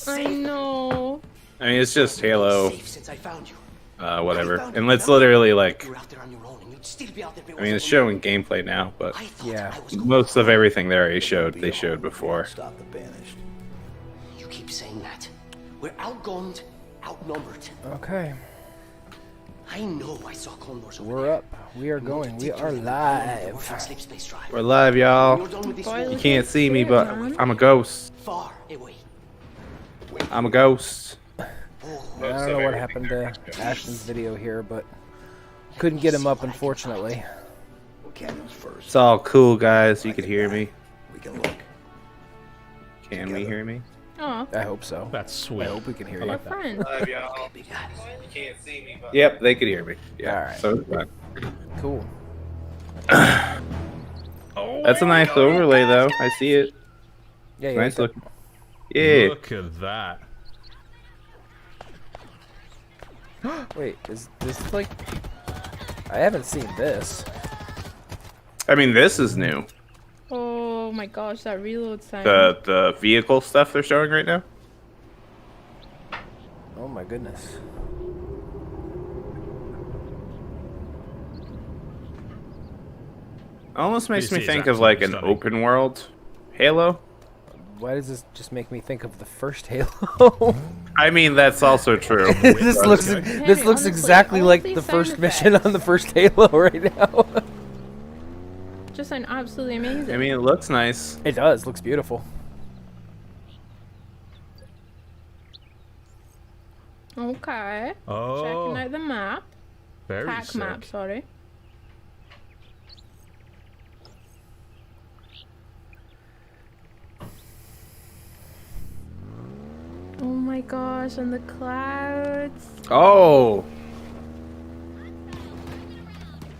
I know. I mean, it's just Halo, Safe since I found you. whatever. I found And you, it's remember? literally like, You were out there on your own, and you'd still be out there if it I mean, it's wasn't for me. showing gameplay now, but I thought Yeah. I was going most of to- everything there they showed before. Stop the banished. You keep saying that. We're outgunned, outnumbered. Okay, I know I saw condors over we're there. up. We are going. We Take are care of them. live. Work on Sleep Space Drive. We're live, When y'all. you're done with this Boy, war, You look can't see me, Shit, but man. I'm a ghost. far away. I'm a ghost. I don't know what happened to Ashton's video here, but couldn't get him up, unfortunately. Well, Canyon's first. It's all cool, guys. You can hear me. We can look. Can we hear me? Aw, I hope so. That's sweet. I hope we can hear I you. our like that. friend. Live, y'all. Big guys. You can't see me, but... Yep, they could hear me. Yeah. Alright. So it's fine. Cool. That's a nice overlay, though. I see it. Yeah, yeah. Nice looking. Yeah. Look at that. Wait, is this like? I haven't seen this. I mean, this is new. Oh my gosh, that reload time. The vehicle stuff they're showing right now. Oh my goodness. Almost makes This me is think of like an absolutely stunning. open world Halo. Why does this just make me think of the first Halo? I mean, that's also true. this looks Henry, this looks honestly, exactly all like these the sound first mission effects on the first Halo right now. just sound absolutely amazing. I mean, it looks nice. It does. Looks beautiful. Okay. Oh, Checking out the map. very Pack sick. map, sorry. Oh my gosh, and the clouds. Oh,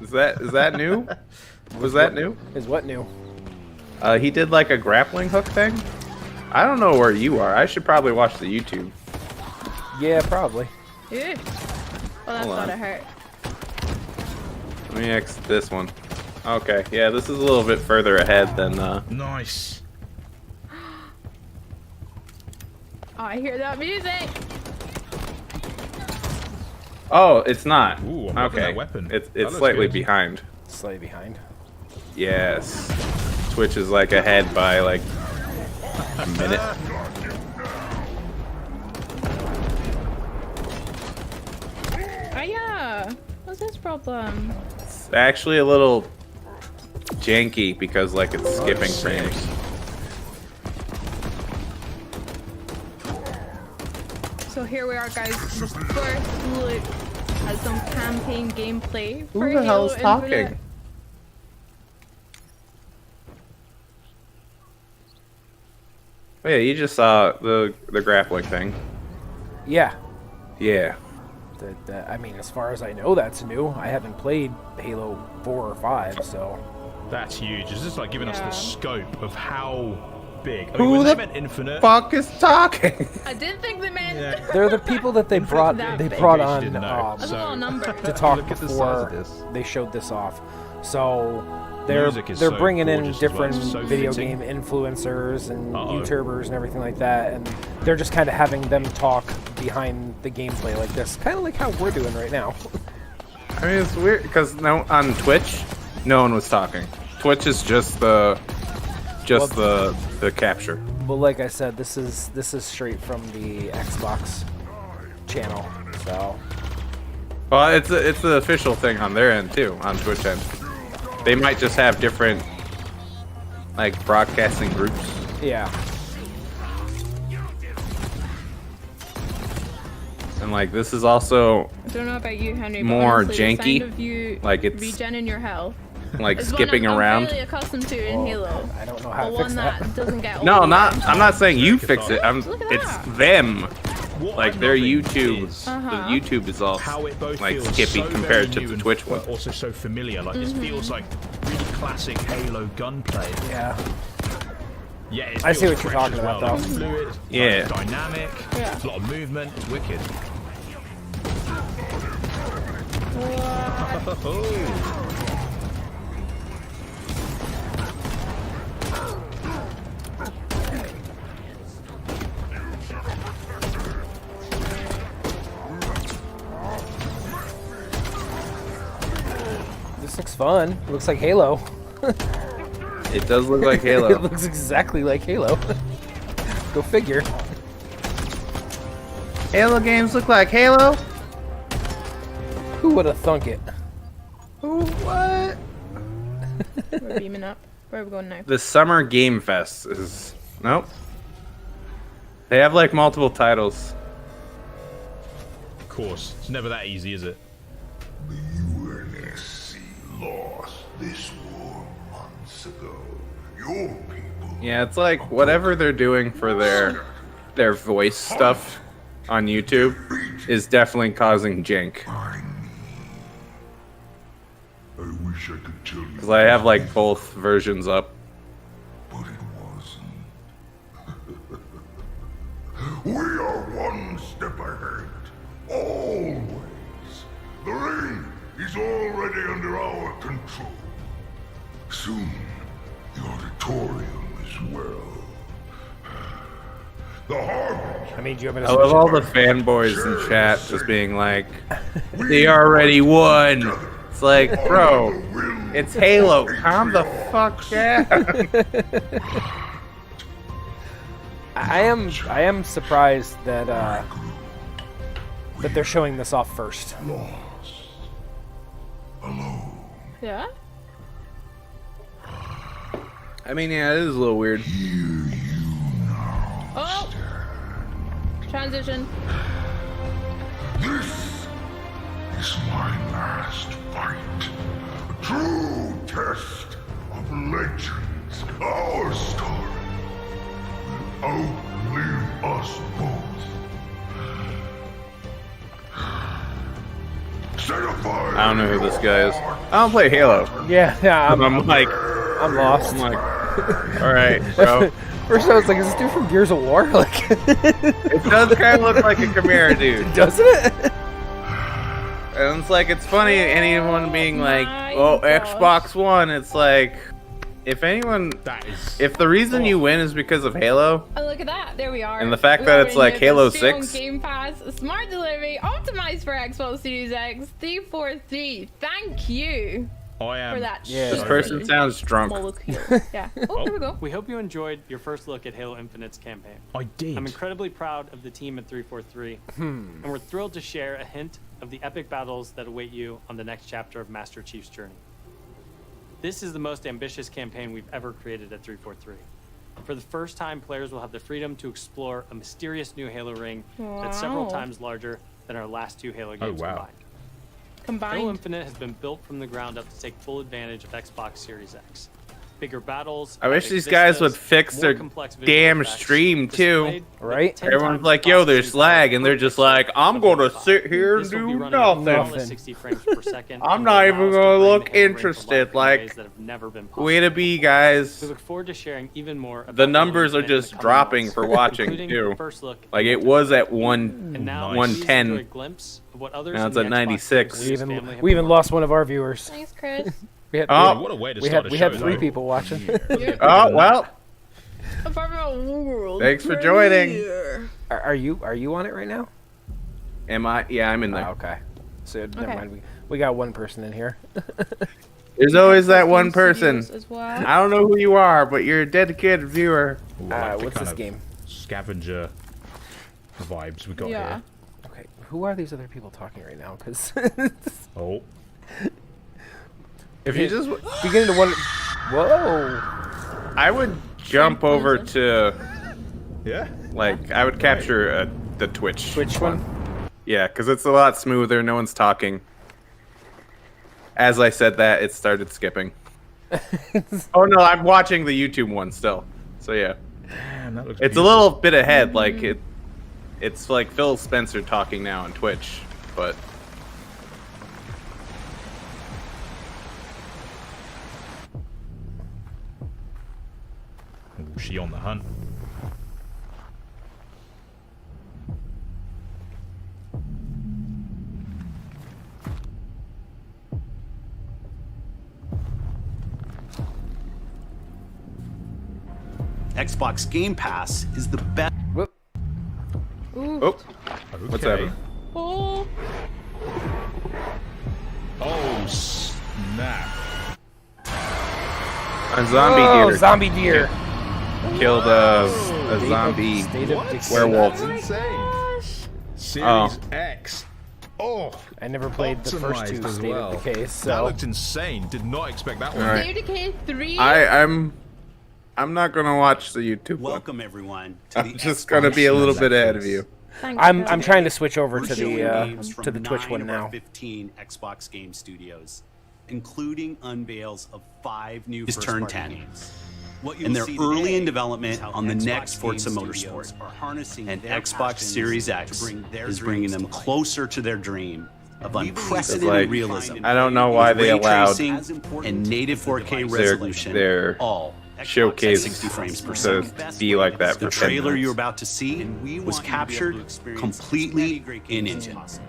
is that new? Was that new? Is what new? He did like a grappling hook thing. I don't know where you are. I should probably watch the YouTube. Yeah, probably. Ew. Well, that's Hold on. gotta hurt. Let me exit this one. Okay, yeah, this is a little bit further ahead than. Nice. Oh, I hear that music. Oh, it's not. Ooh, I'm loving okay, that weapon. It's That looks slightly good. behind. Slightly behind. Yes. Twitch is like ahead by like a minute. Oh yeah. What's his problem? It's actually a little janky because like it's skipping sick. frames. So here we are, guys. The first look at some campaign gameplay. Who for the hell is Halo Infinite. talking? Oh, yeah, you just saw the grappling thing. Yeah. Yeah. I mean, as far as I know, that's new. I haven't played Halo 4 or 5, so. That's huge. It's just like giving us Yeah. the scope of how big. I Who mean, when they the meant Infinite. Fuck is talking? I didn't think they meant. Yeah. They're the people that they brought. that They big. brought In case you on didn't know. That's a lot of number. to talk Look at the size before of this. they showed this off. So they're Music is they're so bringing in gorgeous as well. different So video fitting. game influencers and Uh-oh. YouTubers and everything like that, and they're just kind of having them talk behind the gameplay like this, kind of like how we're doing right now. I mean, it's weird because no, on Twitch, no one was talking. Twitch is just the capture. But like I said, this is straight from the Xbox channel. So Well, it's the official thing on their end too, on Twitch end. They might just have different like broadcasting groups. yeah, And like this is also I don't know about you, Henry. But More honestly, the janky. sound of you Like, it's- regenerating your health. like It's skipping one I'm around. fairly accustomed to in Halo. I don't know how But to fix one that. that doesn't get No, old. I'm not saying you fix it. Look at It's that. them. What Like I'm their loving YouTube, is the Uh-huh. YouTube is all how it both like feels skippy so compared to very new the and Twitch one. but also so familiar. Like this feels like really classic Halo gunplay. Yeah, Yeah, it I see feels what you're fresh talking as about, well. though. It's fluid, Yeah. like, dynamic. Yeah. There's a lot of movement. It's wicked. What? looks fun. It looks like Halo. It does look like It Halo. looks exactly like Halo. Go figure. Halo games look like Halo? Who would have thunk it? What? We're beaming up. Where are we going now? The Summer Game Fest is... Nope. They have like multiple titles. Of course, it's never that easy, is it? The UNSC lost this war months ago. Your people. Yeah, it's like whatever they're doing for their voice stuff on YouTube is definitely causing jank. I wish I could tell you. Because I have like both versions up. But it wasn't. We are one step ahead. Always. The ring is already under our control. Soon, the auditorium as well. The Harbinger. I mean, do you have an I love all the fanboys in chat just being like, they already won. It's like, bro, it's Halo. Calm the fuck down. I am surprised that that they're showing this off first. Lost. Alone. Yeah? I mean, yeah, it is a little weird. Oh! Transition. This is my last fight. A true test of legends. Our story will outlive us both. Set a fire. I don't know who this guy is. I don't play Halo. Yeah, I'm like, lost. all right, bro. First I was like, is this dude from Gears of War? Like, It does kind of look like a Chimera dude. doesn't it? And it's like, it's funny anyone being like, My oh, gosh. Xbox One. It's like, if anyone, That is. if the reason you win is because of Halo, Oh, look at that. There we are. And the fact We that are it's in like here. Halo It's free on 6. Game Pass, smart delivery, optimized for Xbox Series X, 343. Thank you I am. for that Yeah. this so person ready. sounds drunk. molecule. Yeah. Oh, here we go. We hope you enjoyed your first look at Halo Infinite's campaign. I did. I'm incredibly proud of the team at 343, and we're thrilled to share a hint of the epic battles that await you on the next chapter of Master Chief's journey. This is the most ambitious campaign we've ever created at 343. For the first time, players will have the freedom to explore a mysterious new Halo ring that's several Wow. times larger than our last two Halo games wow. Halo Combined. Infinite has been built from the ground up to take full advantage of Xbox Series X. Bigger battles. I wish epic these guys would vistas, fix more their complex visual damn effects, stream, too. displayed with Right? 10 Everyone's times like, the yo, processing there's lag, and they're just like, I'm gonna sit here and This will be do running at nothing. flawless 60 frames per second, I'm and not will even allow us to gonna bring look the Halo ring to interested, life in like, ways that have never been possible. Way to be, guys. We look forward to sharing even more about The Halo numbers are Infinite in the just coming dropping months, for watching, including too. the first look Like, at it was at 1. and now Nice. 110. enjoy a glimpse of what others Now in it's the at Xbox 96. Series family have We even been lost one of our viewers. Thanks, Chris. We had, Oh. What a way to we start had, a we show, had 3 though. people watching. Oh, well. Apart from a world. Thanks for joining. premiere. Are you on it right now? Am I? Yeah, I'm in Oh, there. okay. So never Okay. mind. We got one person in here. There's always that Xbox one Game person. Studios As well. I don't know who you are, but you're a dedicated viewer. Ooh, I like the What's kind this of game? Scavenger vibes we got Yeah. here. Okay, who are these other people talking right now? Because Oh, If you just, beginning to wonder. Whoa! I would jump over to, yeah. like, I would capture the Twitch. Which one? Yeah, because it's a lot smoother. No one's talking. As I said that, it started skipping. Oh no, I'm watching the YouTube one still. So yeah, Man, that looks it's a beautiful. little bit ahead. Like it's like Phil Spencer talking now on Twitch, but Ooh, she on the hunt. Xbox Game Pass is the best. Whoop! oh, what's Okay. happening? Oh, Oh snap! A zombie Oh, deer zombie deer. killed a zombie State of Decay. werewolf. That's insane. Series Oh. X. Oh, I never played the first two optimized as State well. of Decay, That so looked insane. Did not expect that one. All right. State of Decay 3. I'm not gonna watch the YouTube one. Welcome everyone to I'm the just gonna be a little bit ahead of you. Thank I'm you. trying to switch over We're to showing games the from to the Twitch 9 one of our now. 15 Xbox game studios, including unveils of 5 new Is turn first-party 10. games. What And they're see early today in development is how on the Xbox next Forza Game Motorsport. Studios are harnessing And their Xbox passions Series to X bring their is bringing dreams them to life. closer to their dream of We believe unprecedented Like, realism. I don't know why they Ray allowed tracing As important and native as the 4K device. resolution, their all showcase 60 frames per to second. be like that The for 10 trailer minutes. you're about to see And we was want you to be able captured to experience completely as many great in games as engine. possible.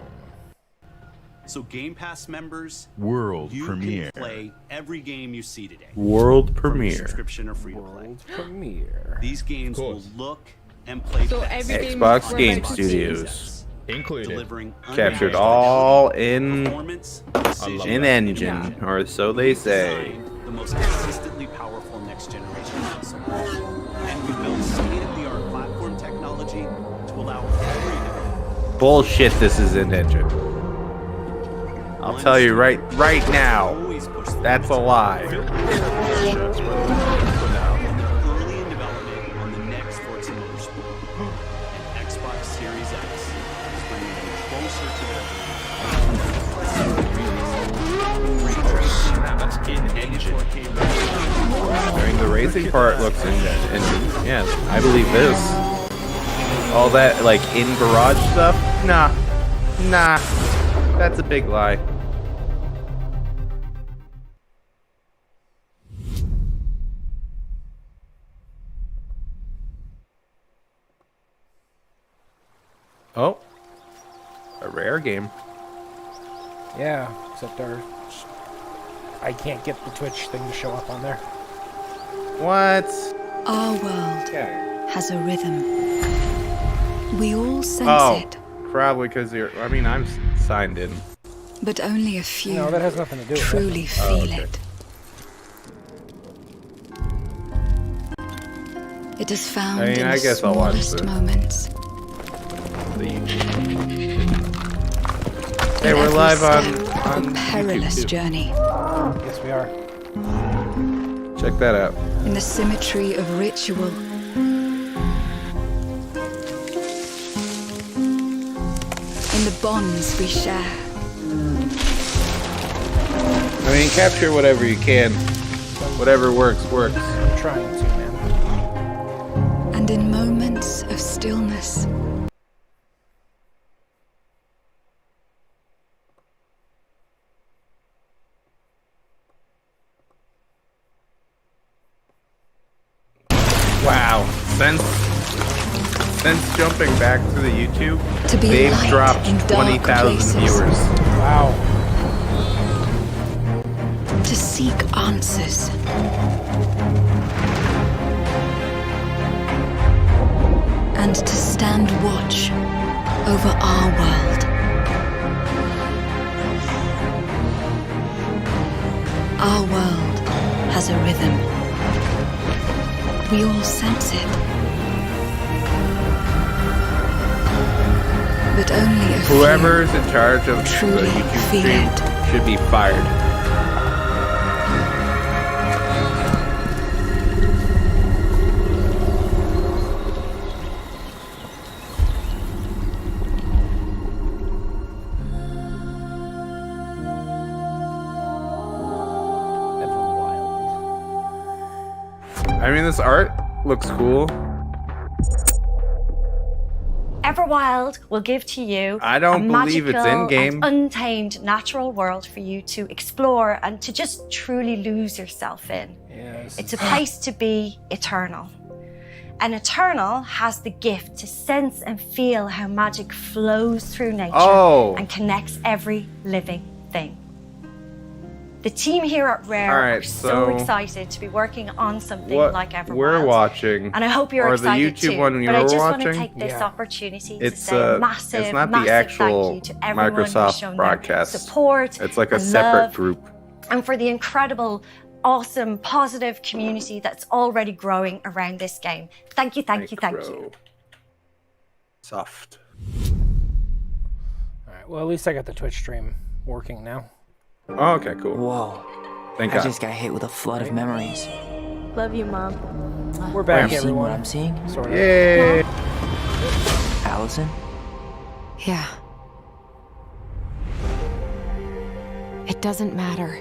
So Game Pass members, World you premiere. can play every game you see today. World From premiere. subscription or free to play. World premiere. These games Of will course. look and play So best. every game Xbox we're Game about to see. Studios. Included. delivering Captured unmatched all in performance, love precision, in that. engine, or so they say. Designed the most consistently powerful next generation console. And we built state-of-the-art platform technology to allow every Bullshit, this is in engine. I'll tell you right now, always push the that's a lie. early in development on the next Forza Motorsport. And Xbox Series X is bringing them closer to their That's in engine. I mean, the racing part looks in engine. Yeah, I believe this. All that, like, in garage stuff? Nah. That's a big lie. Oh. A rare game. Yeah, except I can't get the Twitch thing to show up on there. What? Our world has a rhythm. We all sense Oh, it, probably because I'm signed in. but only a few No, that has nothing to do with it. truly feel okay. it. It is found I mean, in I the guess I'll watch smallest this. moments. Hey, in we're every live step on of a perilous YouTube too. journey. Yes, we are. Check that out. In the symmetry of ritual. In the bonds we share. I mean, capture whatever you can. Whatever works. I'm trying to, man. And in moments of stillness. Wow. Since jumping back to the YouTube, To be they've light dropped in dark 20,000 places. viewers. Wow. To seek answers. And to stand watch over our world. Our world has a rhythm. We all sense it. But only a few Whoever's in charge of the truly YouTube feel stream it. should be fired. I mean, this art looks cool. Everwild will give to you I don't a believe it's magical in-game. and untamed natural world for you to explore and to just truly lose yourself in. Yes. It's a place to be eternal. And Eternal has the gift to sense and feel how magic flows through nature Oh. and connects every living thing. The team here at Rare All right, are so so excited to be working on something What like Everwild. we're watching, And I hope you're or excited the YouTube too. one but you're I just want to watching, take this Yeah. opportunity it's to say a massive, it's not the massive actual thank you to everyone who's Microsoft shown broadcast. their support. It's like a and separate love, group. and for the incredible awesome, positive community that's already growing around this game. Thank you, thank you, thank you. Soft. All right. Well, at least I got the Twitch stream working now. Oh, okay, cool. Whoa. Thank I God. just got hit with a flood of memories. Love you, Mom. We're back, You seeing what everyone. I'm seeing? Sort of. Yay! Allison? Yeah. It doesn't matter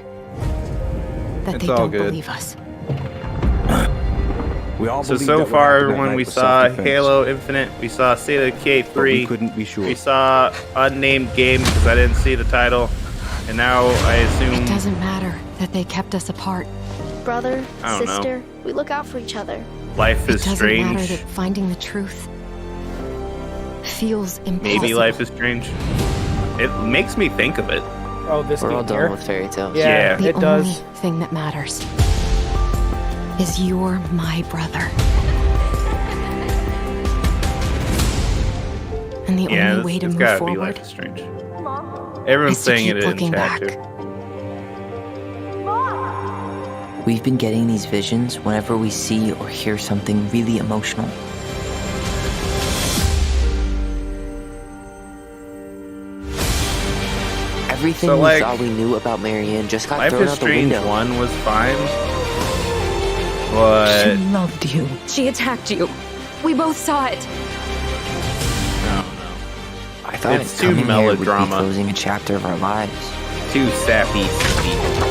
that It's they all don't good. believe us. We all So believed that what far, happened that everyone, night we was saw self-defense. Halo Infinite, we saw State of Decay But 3, we couldn't be sure. we saw Unnamed Game because I didn't see the title, and now I It assume doesn't matter that they kept us apart. Brother, I don't know. sister, we look out for each other. life It is doesn't matter strange. that finding the truth feels impossible. Maybe life is strange. It makes me think of it. Oh, this We're all game done here? with fairy tales. Yeah. The it does. only thing that matters is you're my brother. And the Yeah, only way to it's move gotta be forward Life is Strange. Everyone's is to saying keep it in looking chat back. too. We've been getting these visions whenever we see or hear something really emotional. Everything So, we like, thought we knew about Marianne just got Life thrown is out the Strange window. 1 was fine, but She loved you. She attacked you. We both saw it. I don't know. I thought It's it too coming here would be melodrama. closing a chapter of our lives. Too sappy. Speak.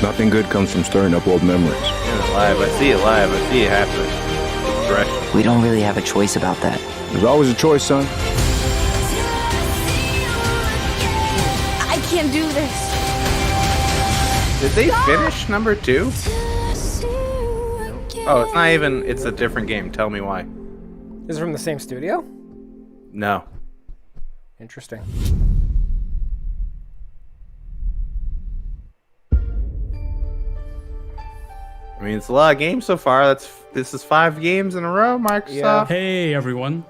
Nothing good comes from stirring up old memories. Yeah, live. I see it live. I see it happen. It's fresh. We don't really have a choice about that. There's always a choice, son. I can't do this. Did they finish number 2? Oh, it's not even. It's a different game. Tell me why. Is it from the same studio? No. Interesting. I mean, it's a lot of games so far. This is 5 games in a row, Microsoft. Yeah. Hey everyone,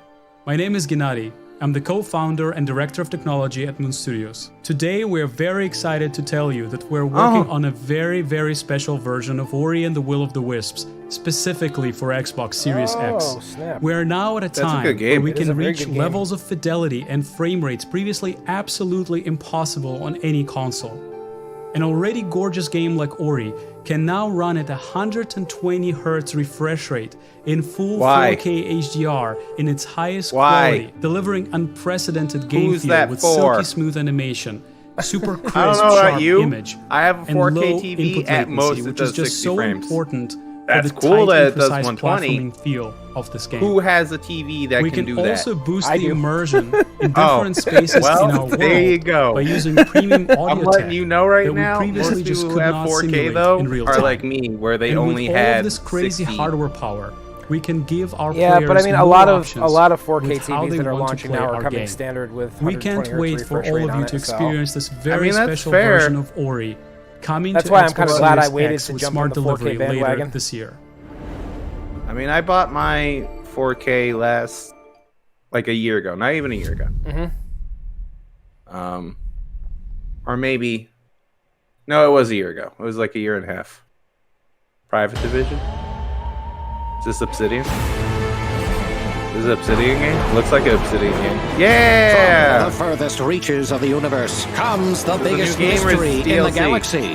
my name is Gennady. I'm the co-founder and director of technology at Moon Studios. Today we're very excited to tell you that we're working on a very, very special version of Ori and the Will of the Wisps, specifically for Xbox Series X. Snap. We are now at a a time good game. where we It is can a very reach good game. levels of fidelity and frame rates previously absolutely impossible on any console. An already gorgeous game like Ori can now run at 120 Hz refresh rate in full Why? 4K HDR in its highest Why? quality, delivering unprecedented game Who's feel that with for? silky smooth animation, super crisp, I don't know about sharp you. image, I have a and 4K low TV input at latency, most. It which does is just 60 so frames. important That's for the cool tight that and it does precise 120. platforming feel of this game. Who has a TV that we can can do that? also boost I the do. immersion in Oh, different spaces well, in our world there you go. by using premium audio I'm letting tech you know right that we now. previously Most just people could who have not 4K simulate though in real are time. like me, where they and only with all had of this crazy 60. hardware power, we can give our Yeah, players but I mean, a more lot of options 4K with how TVs they that are want to launching play now are our coming game. standard with We 120 can't Hz wait for refresh all rate of on you it, to so- experience this very that's special fair. version of Ori coming That's to why I'm Xbox kinda glad I Series waited X to with jump smart on the 4K delivery later bandwagon. this year. I mean, I bought my 4K like a year ago, not even a year ago. Or maybe, no, it was a year ago. It was like a year and a half. Private Division. Is this Obsidian? Is it Obsidian game? Looks like an Obsidian game. Yeah. From the furthest reaches of the universe comes the Is it a biggest new game or is mystery it in the DLC? galaxy.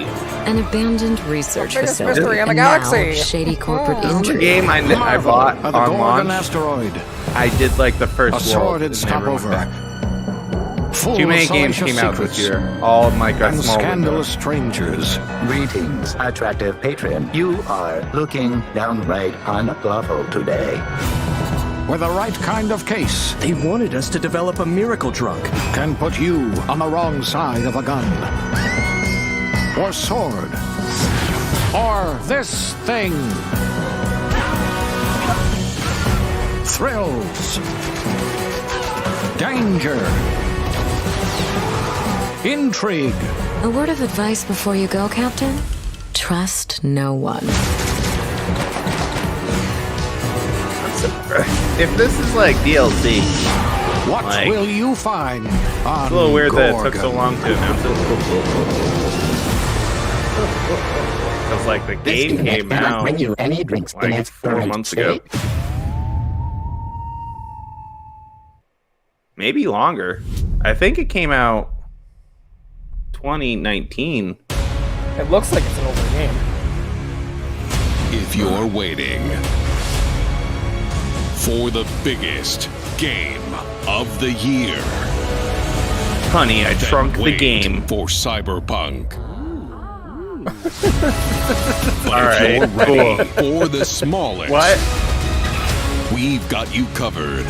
An abandoned research The biggest facility. mystery in the and now galaxy. shady corporate This is the intrigue. game I Marvel bought of on the Gorgon launch. asteroid. I did like the first A world. sordid and never went stopover. back. Full Too many of games salacious came out this secrets year. All in like a and small window. scandalous strangers. Greetings, attractive patron. You are looking downright unlawful today. With the right kind of case, They wanted us to develop a miracle drug. can put you on the wrong side of a gun. Or sword. Or this thing. Thrills. Danger. Intrigue. A word of advice before you go, Captain? Trust no one. If this is like DLC, What Like, will you find on it's a little weird that it took Gorgon? so long to announce it. Because like the game came out bring you any drinks the like next 4 night, months ago. Maybe longer. I think it came out 2019. It looks like it's an older game. If you're waiting for the biggest game of the year, honey, I then shrunk the wait game for Cyberpunk. But All if right, you're ready cool. for the smallest, What? we've got you covered.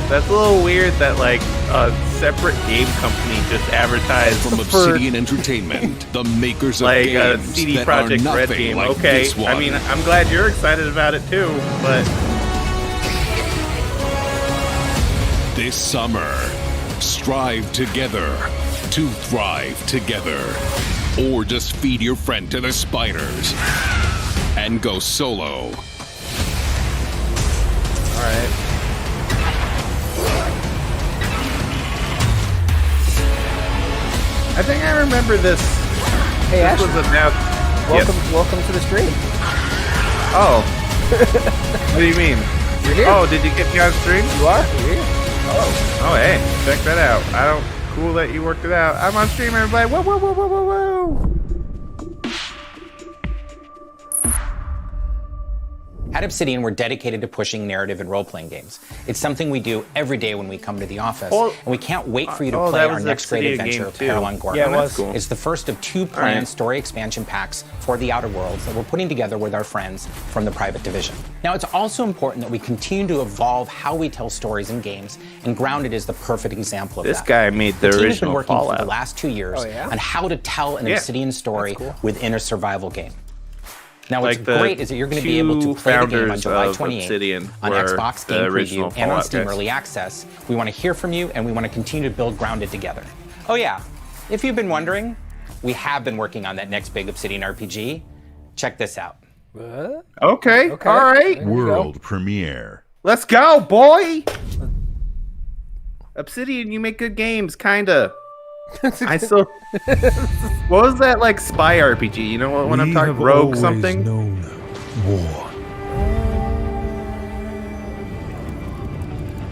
That's a little weird that like a separate game company just advertised From Obsidian Entertainment, the makers of like a games CD that are Projekt Red nothing game. like Okay, this one. I mean, I'm glad you're excited about it too, but This summer, strive together to thrive together. Or just feed your friend to the spiders and go solo. alright. I think I remember this. Hey, this Ashley. was announced. Welcome to the stream. Oh. What do you mean? You're here. Oh, did you get me on stream? You are? You're here. Oh, hey, check that out. I don't. Cool that you worked it out. I'm on stream, everybody. Whoa, whoa, whoa, whoa, whoa, whoa. At Obsidian, we're dedicated to pushing narrative and role-playing games. It's something we do every day when we come to the office, and we can't wait for you to play that our was next great Obsidian adventure, game, too. Peril on Gorgon. Yeah, it was. Cool. It's the first of 2 planned right. story expansion packs for the Outer Worlds that we're putting together with our friends from the Private Division. Now, it's also important that we continue to evolve how we tell stories in games, and Grounded is the perfect example of This that. guy made the team has been original working for Fallout. the last 2 years Oh, yeah? on how to tell an Yeah. Obsidian story within a survival game. Now, what's Like the great is that you're going to be able to play the game on two July founders 28th of Obsidian on were Xbox the Game original Preview and on Fallout Steam guys. Early Access. We want to hear from you, and we want to continue to build Grounded together. Oh yeah, if you've been wondering, we have been working on that next big Obsidian RPG. Check this out. What? Okay. All right. World premiere. Let's go, boy. Obsidian, you make good games, kinda. I still. What was that like spy RPG? You know what? When I'm talking Rogue something. War.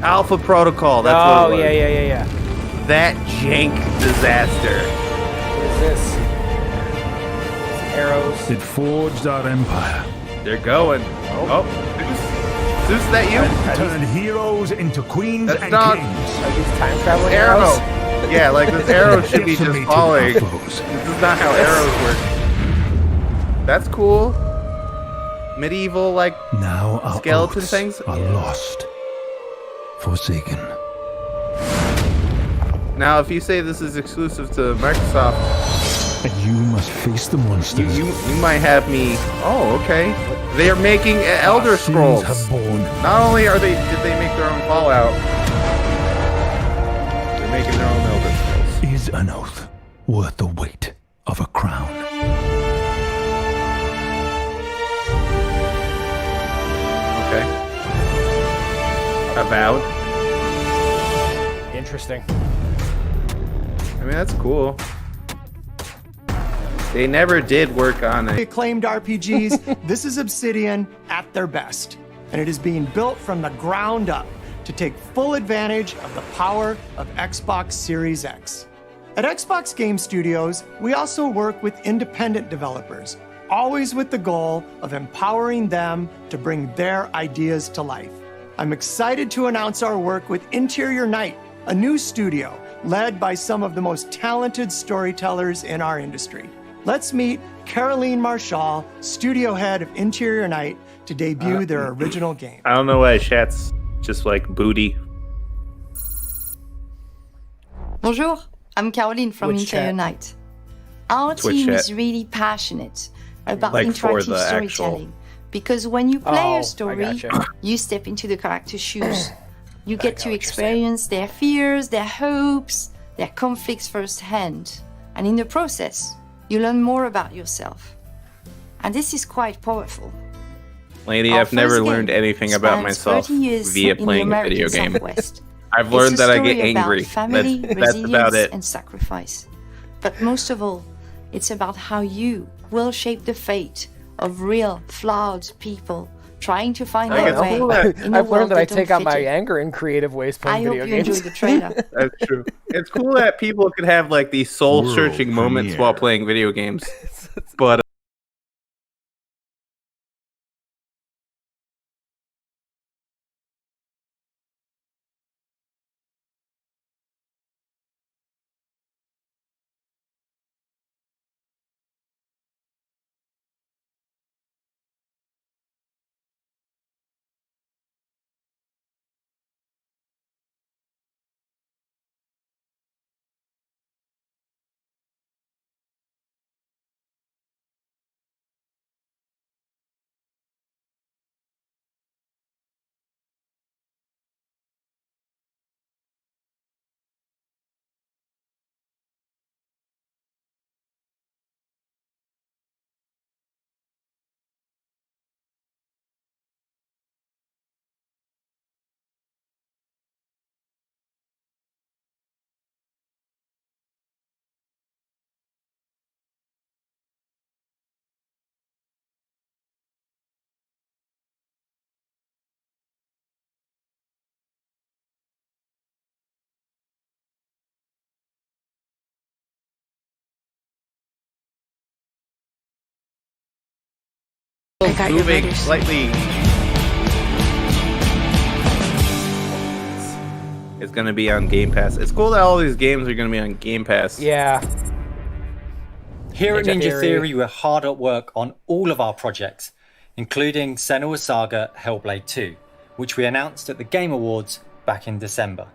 Alpha Protocol. That's Oh, what it was. yeah. That jank disaster. What is this? Some arrows. It forged our empire. They're going. Oh, Zeus, that you? Turned heroes into queens That's and not- kings. Are these time traveling Arrow. arrows? Yeah, like this arrow should be just Decimated falling. our This foes. is not how arrows work. That's cool. Medieval, like Now our skeleton oaths things. are lost. Forsaken. Now, if you say this is exclusive to Microsoft, And you must face the monsters. you might have me. Oh, okay. They are making Elder Our sins Scrolls. have borne. Not only did they make their own Fallout, they're making their own Elder Scrolls. Is an oath worth the weight of a crown? Okay. Avowed. Interesting. I mean, that's cool. They never did work on it. Acclaimed RPGs, this is Obsidian at their best. And it is being built from the ground up to take full advantage of the power of Xbox Series X. At Xbox Game Studios, we also work with independent developers, always with the goal of empowering them to bring their ideas to life. I'm excited to announce our work with Interior Night, a new studio led by some of the most talented storytellers in our industry. Let's meet Caroline Marshall, studio head of Interior Night, to debut their original game. I don't know why chat's just like booty. Bonjour, I'm Caroline from Twitch Interior chat. Night. Our Twitch team chat. is really passionate about Like for interactive the actual- storytelling because when you play Oh, I a story, gotcha. you step into the character's shoes. You I get know to what you're experience their fears, their hopes, their conflicts firsthand. And in the process, you learn more about yourself. And this is quite powerful. Lady, Our I've never first learned game anything about spans myself 30 years via in the playing a American video game. Southwest. I've It's learned a that I story get angry. about family, That's resilience, about it. and sacrifice. But most of all, it's about how you will shape the fate of real, flawed people trying to find Like, their it's way. cool that- in a I've learned world that I don't take out fit my in. anger in creative ways I playing hope video you games. enjoyed the trailer. That's true. It's cool that people could have like these soul-searching World moments premiere. while playing video games. But moving slightly. It's gonna be on Game Pass. It's cool that all these games are gonna be on Game Pass. Yeah. Here at Ninja Ninja Theory. Theory, we're hard at work on all of our projects, including Senua's Saga Hellblade 2, which we announced at the Game Awards back in December.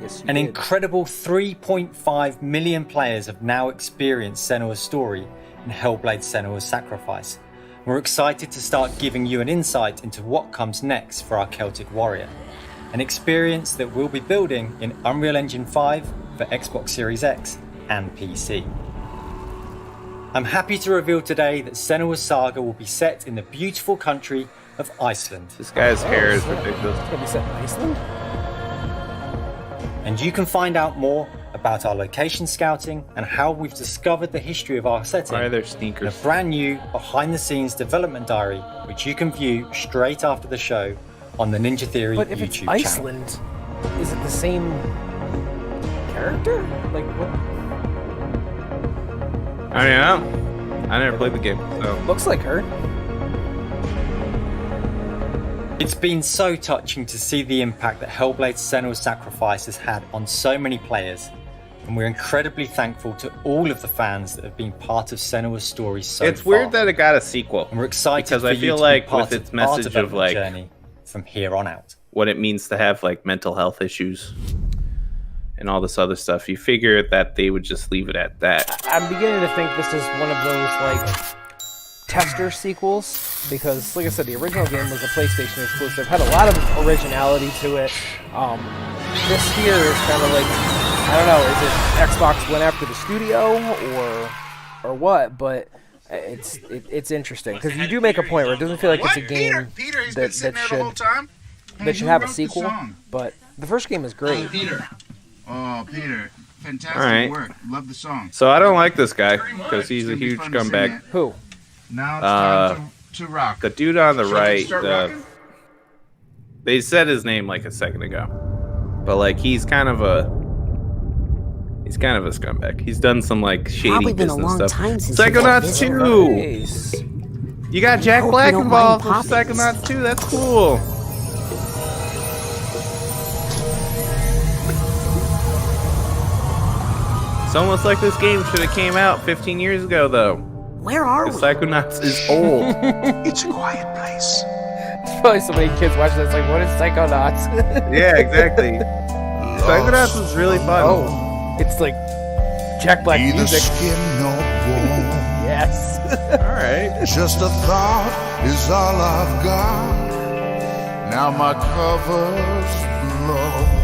Yes, An incredible 3.5 million players have now experienced Senua's story in Hellblade Senua's Sacrifice. We're excited to start giving you an insight into what comes next for our Celtic Warrior, an experience that we'll be building in Unreal Engine 5 for Xbox Series X and PC. I'm happy to reveal today that Senua's Saga will be set in the beautiful country of Iceland. This guy's hair is ridiculous. It's gonna be set in Iceland? And you can find out more about our location scouting and how we've discovered the history of our setting. Why are there in sneakers? a brand new behind-the-scenes development diary, which you can view straight after the show on the Ninja Theory But if YouTube it's channel. Iceland, is it the same character? Like what? I don't know. I never played the game, so Looks like her. It's been so touching to see the impact that Hellblade Senua's Sacrifice has had on so many players, and we're incredibly thankful to all of the fans that have been part of Senua's story so it's far. weird that it got a sequel. And we're excited because for I you feel to like be part with its of our message of development like journey from here on out. what it means to have like mental health issues and all this other stuff, you figure that they would just leave it at that. I'm beginning to think this is one of those like tester sequels because, like I said, the original game was a PlayStation exclusive. Had a lot of originality to it. This here is kind of like, I don't know, is it Xbox went after the studio or what? But it's interesting because you do make a point where it doesn't feel like it's a game that should have a sequel. But the first game is great. Peter. Oh, Peter. Fantastic All right. work. Love the song. So I don't like this guy because he's a huge scumbag. Who? Now it's time to rock. The dude on the Should we right, start rocking? they said his name like a second ago, but like he's kind of a scumbag. He's done some like shady Probably been a business long stuff. time since you've Psychonauts had 2. You got Jack Hope Black you don't involved with mind poppies. Psychonauts 2. That's cool. It's almost like this game should have came out 15 years ago, though. Where are we? Psychonauts is old. It's a quiet place. There's probably so many kids watching this like, what is Psychonauts? Yeah, exactly. Psychonauts was really fun. Oh, it's like Jack Black Neither music. skin nor bone. Yes. All right. Just a thought is all I've got. Now my cover's blown.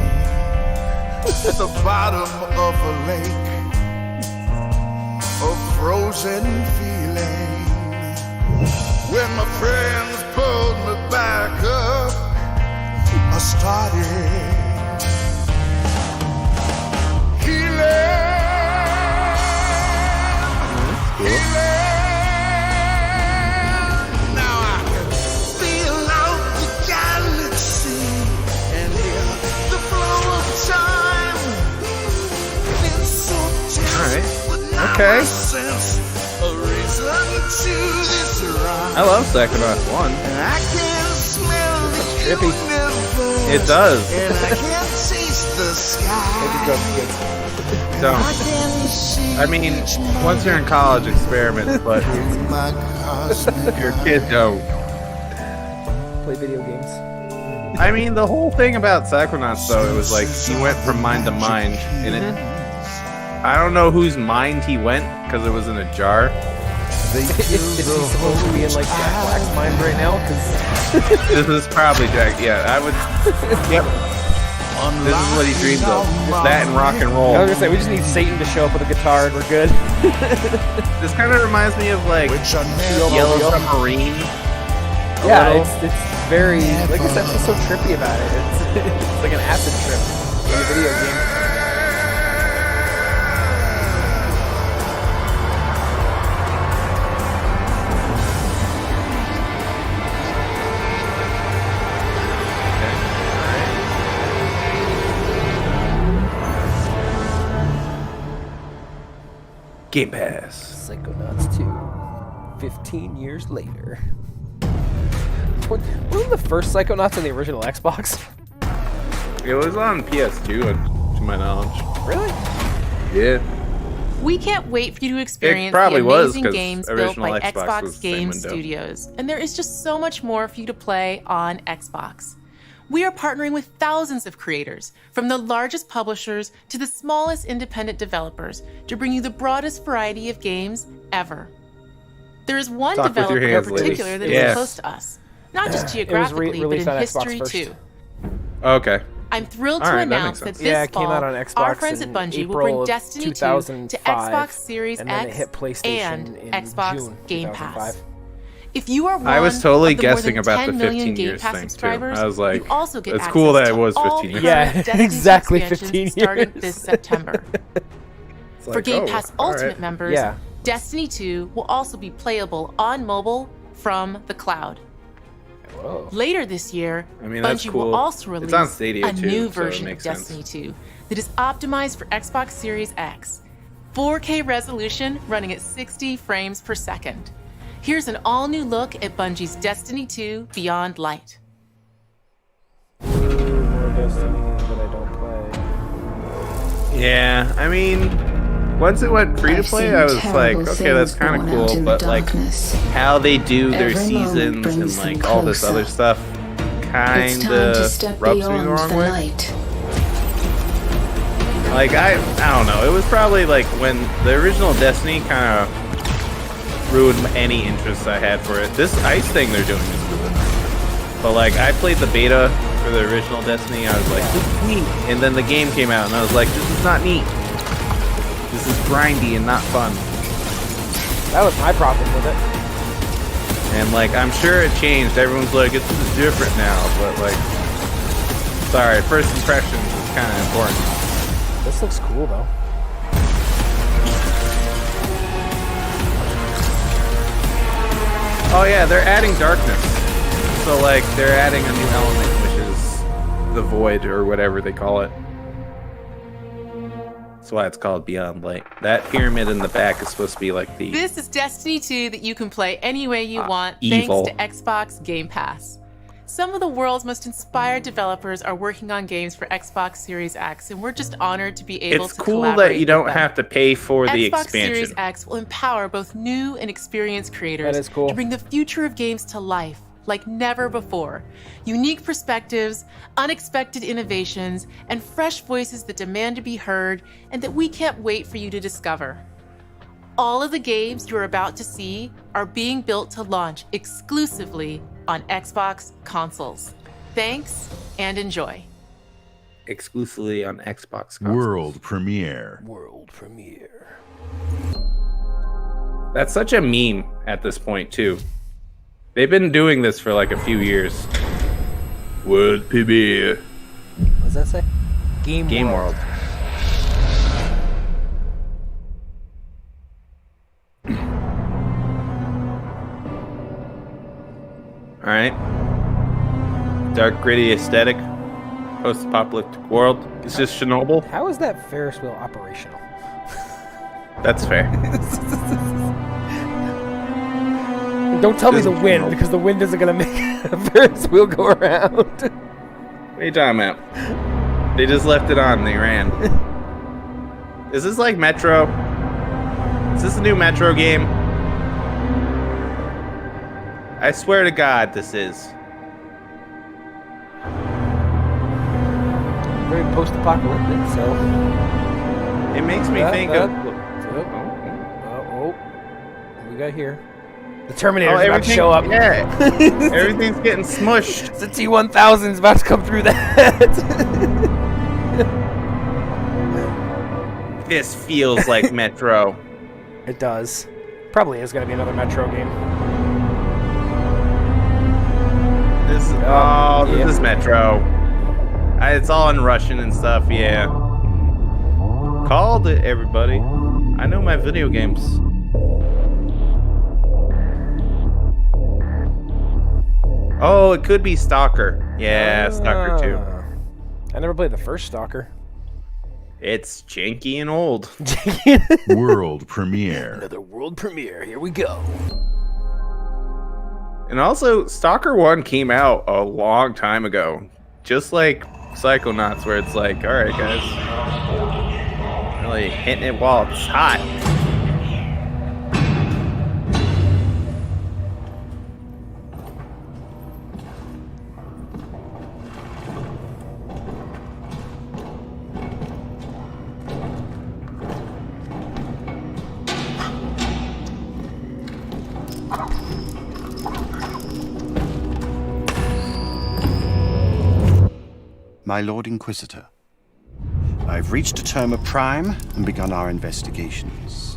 At the bottom of a lake of frozen feeling. When my Okay. Sense a reason to this ride. I love Psychonauts 1. And I can smell the Trippy. universe. It does. And I can taste the sky. Don't. I mean, once you're in college, experiment, but your kid don't. Play video games. I mean, the whole thing about Psychonauts, though, it was like he went from mind to mind, and it. I don't know whose mind he went because it was in a jar. Is he supposed to be in like Jack Black's mind right now? Because This is probably Jack. Yeah, I would. Yep. This is what he dreams of. Just that and rock and roll. I was gonna say we just need Satan to show up with a guitar and we're good. This kind of reminds me of like Yellow Submarine. Yeah, it's very like I said, what's so trippy about it? It's like an acid trip in a video game. Game Pass. Psychonauts 2. 15 years later. Wasn't the first Psychonauts on the original Xbox? It was on PS2, to my knowledge. Really? Yeah. We can't wait for you to experience probably the was, amazing 'cause games built original by Xbox was Xbox the same Game window. Studios, and there is just so much more for you to play on Xbox. We are partnering with thousands of creators, from the largest publishers to the smallest independent developers, to bring you the broadest variety of games ever. There is one Talk with your developer in hands, particular ladies. that is Yes. close to us, not just It was geographically, but released in on Xbox history first. too. Okay. I'm thrilled All to right, that announce makes that sense. this Yeah, it came fall, out on Xbox our friends in at Bungie will April bring of Destiny 2 to 2005, Xbox Series and then X it hit PlayStation and in Xbox June Game 2005. Pass. If you are one I was totally of the more guessing than about 10 the million 15 Game years Pass thing, too. subscribers, I was like, you also get it's cool access that it was to all 15 years. current Yeah, Destiny exactly expansions 15 starting years. this September. It's For like, Game oh, Pass all Ultimate right. members, Yeah. Destiny 2 will also be playable on mobile from the cloud. Whoa. Later this year, I mean, that's Bungie cool. will also It's release on Stadia, a too, new so it version of makes sense. Destiny 2 that is optimized for Xbox Series X. 4K resolution running at 60 frames per second. Here's an all-new look at Bungie's Destiny 2 Beyond Light. More Destiny that I don't play. Yeah, I mean, once it went free to play, I was like, okay, that's kind of cool, but like how they do their seasons and like all this other stuff kind of rubs me the wrong way. Like I don't know. It was probably like when the original Destiny kind of ruined any interest I had for it. This ice thing they're doing is cool, but like I played the beta for the original Destiny. I was like, this is neat, and then the game came out, and I was like, this is not neat. This is grindy and not fun. That was my problem with it. And like I'm sure it changed. Everyone's like, this is different now, but like, sorry, first impressions is kind of important. This looks cool though. Oh yeah, they're adding darkness. So like they're adding a new element, which is the void or whatever they call it. That's why it's called Beyond Light. That pyramid in the back is supposed to be like the This is Destiny 2 that you can play any way you want evil. thanks to Xbox Game Pass. Some of the world's most inspired developers are working on games for Xbox Series X, and we're just honored to be able It's to cool collaborate that you don't with them. have to pay for the Xbox expansion. Series X will empower both new and experienced creators That is cool. to bring the future of games to life like never before. Unique perspectives, unexpected innovations, and fresh voices that demand to be heard and that we can't wait for you to discover. All of the games you're about to see are being built to launch exclusively on Xbox consoles. Thanks and enjoy. Exclusively on Xbox consoles. World premiere. World premiere. That's such a meme at this point too. They've been doing this for like a few years. World premiere. What does that say? Game World. All right. Dark, gritty aesthetic. Post-apocalyptic world. It's just Chernobyl. How is that Ferris wheel operational? That's fair. Don't tell me the wind, because the wind isn't gonna make a Ferris wheel go around. What are you talking about? They just left it on and they ran. Is this like Metro? Is this a new Metro game? I swear to God, this is. Very post-apocalyptic, so... It makes me think of... What we got here? The Terminator's about to show up. Yeah, everything's getting smushed. The T-1000's about to come through that. This feels like Metro. It does. Probably is going to be another Metro game. This is Metro. It's all in Russian and stuff, yeah. Called it, everybody. I know my video games. Oh, it could be Stalker. Yeah, Stalker 2. I never played the first Stalker. It's janky and old. World premiere. Another world premiere. Here we go. And also, Stalker 1 came out a long time ago. Just like Psychonauts, where it's like, alright guys. Really hitting it while it's hot. My Lord Inquisitor, I've reached a term of prime and begun our investigations.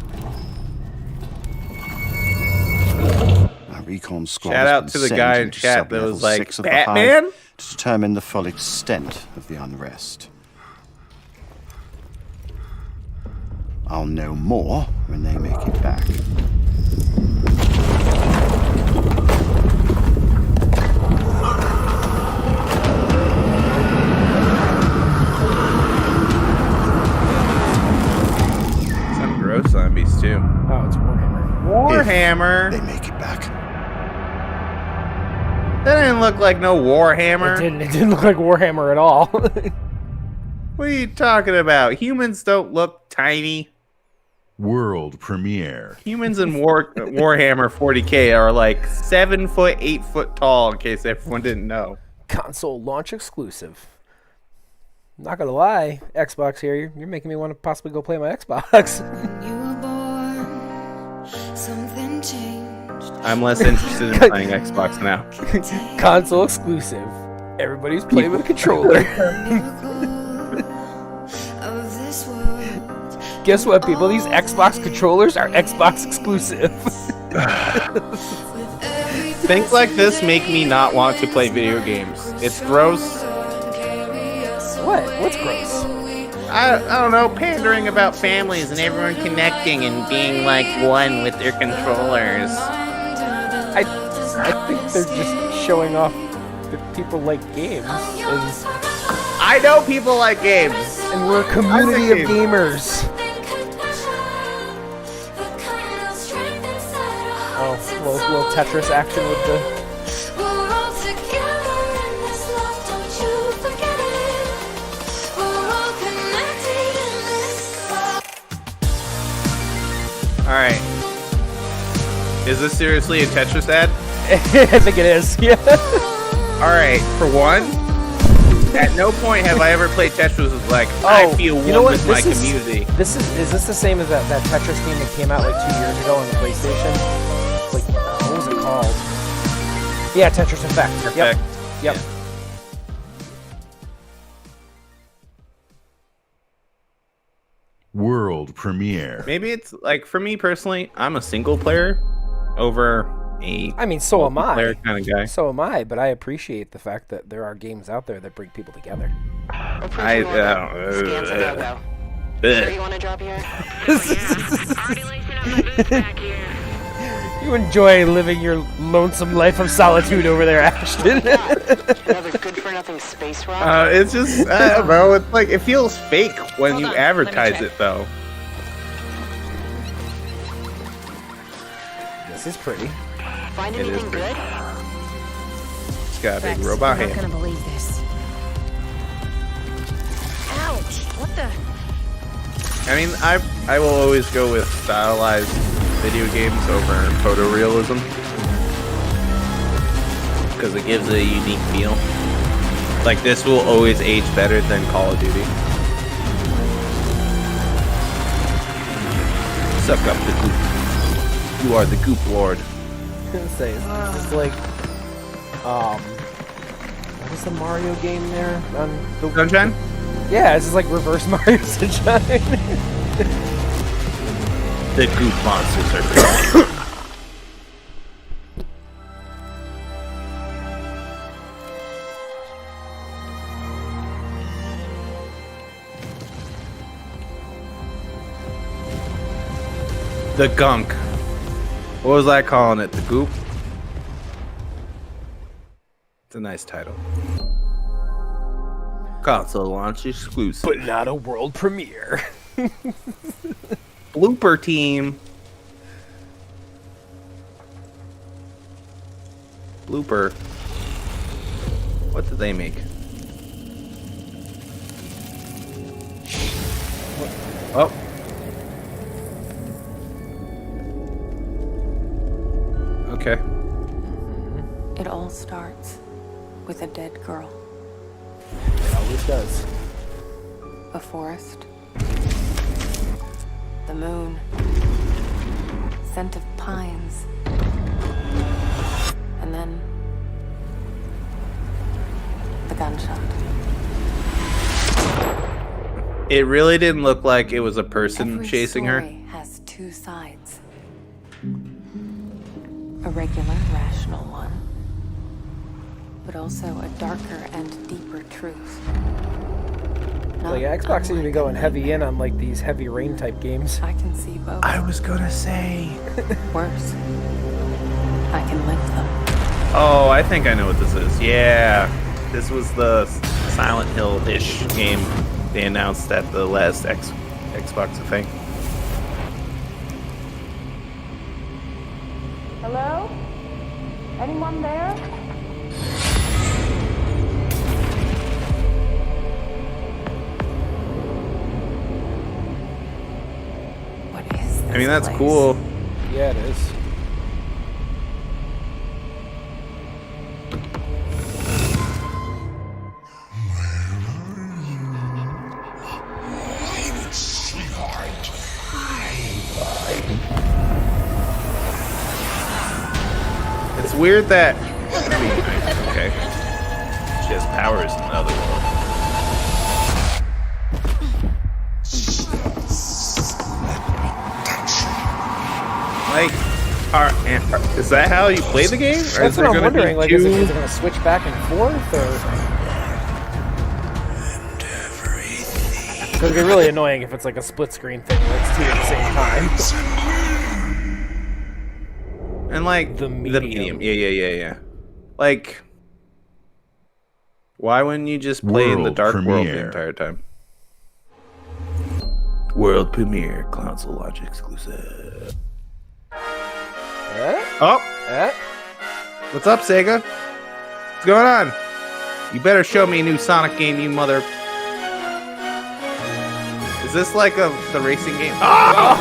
Our recon squad Shout out to the guy in chat that was like, Batman? To determine the full extent of the unrest. I'll know more when they make it back. Zombies too. Oh, it's Warhammer. Warhammer. They make it back. That didn't look like no Warhammer. It didn't look like Warhammer at all. What are you talking about? Humans don't look tiny. World premiere. Humans in Warhammer 40K are like 7 foot, 8 foot tall. In case everyone didn't know. Console launch exclusive. Not gonna lie, Xbox here, you're making me want to possibly go play my Xbox. I'm less interested in playing Xbox now. Console exclusive. Everybody's playing with a controller. Guess what, people? These Xbox controllers are Xbox exclusive. Things like this make me not want to play video games. It's gross. What? What's gross? I don't know, pandering about families and everyone connecting and being like one with their controllers. I think they're just showing off that people like games. I know people like games. And we're a community of gamers. Oh, little Tetris action with the... Alright. Is this seriously a Tetris ad? I think it is, yeah. Alright, for one, at no point have I ever played Tetris with like, I feel one with my community. Is this the same as that Tetris game that came out like 2 years ago on the PlayStation? Like, what was it called? Yeah, Tetris Effect. Yep. Yeah. World premiere. Maybe it's like, for me personally, I'm a single player over a so am I. Kind of guy. So am I, but I appreciate the fact that there are games out there that bring people together. Sure you want to drop here? You enjoy living your lonesome life of solitude over there, Ashton. Another good-for-nothing space rock? It's just, I don't know, it's like, it feels fake when you advertise it, though. This is pretty. Find It is anything pretty. good? It's got a big Rex, robot you're not hand. gonna believe this. Ouch! What the? I mean, I will always go with stylized video games over photorealism because it gives a unique feel. Like this will always age better than Call of Duty. Suck up the goop. You are the goop lord. I was gonna say, is this like, what is the Mario game there? Sunshine? Yeah, this is like reverse Mario Sunshine. The goop monsters are big. The gunk. What was I calling it? The goop? It's a nice title. Console launch exclusive. But not a world premiere. Blooper team. Blooper. What did they make? Oh. Okay. It all starts with a dead girl. It always does. A forest. The moon. Scent of pines. And then the gunshot. It really didn't look like it was a person Every chasing her. story has two sides. A regular, rational one, but also a darker and deeper truth. Like Xbox seems to be going heavy in on like these heavy rain type games. I can see both. I was gonna say. Worse, I can link them. Oh, I think I know what this is. Yeah. This was the Silent Hill-ish game they announced at the last Xbox, I think. Hello? Anyone there? What is this I mean, that's place? cool. Yeah, it is. It's weird that. Okay. She has powers in the other world. Like, is that how you play the game? Or That's is there what I'm gonna be wondering. Like, is two- it going to switch back and forth, or? It's going to be really annoying if it's like a split screen thing where it's two at the same time. And like the medium. Yeah. Like, why wouldn't you just play in the World dark world the premiere. entire time? World premiere, console launch exclusive. Oh, what's up, Sega? What's going on? You better show me a new Sonic game, you mother. Is this like the racing game? Oh!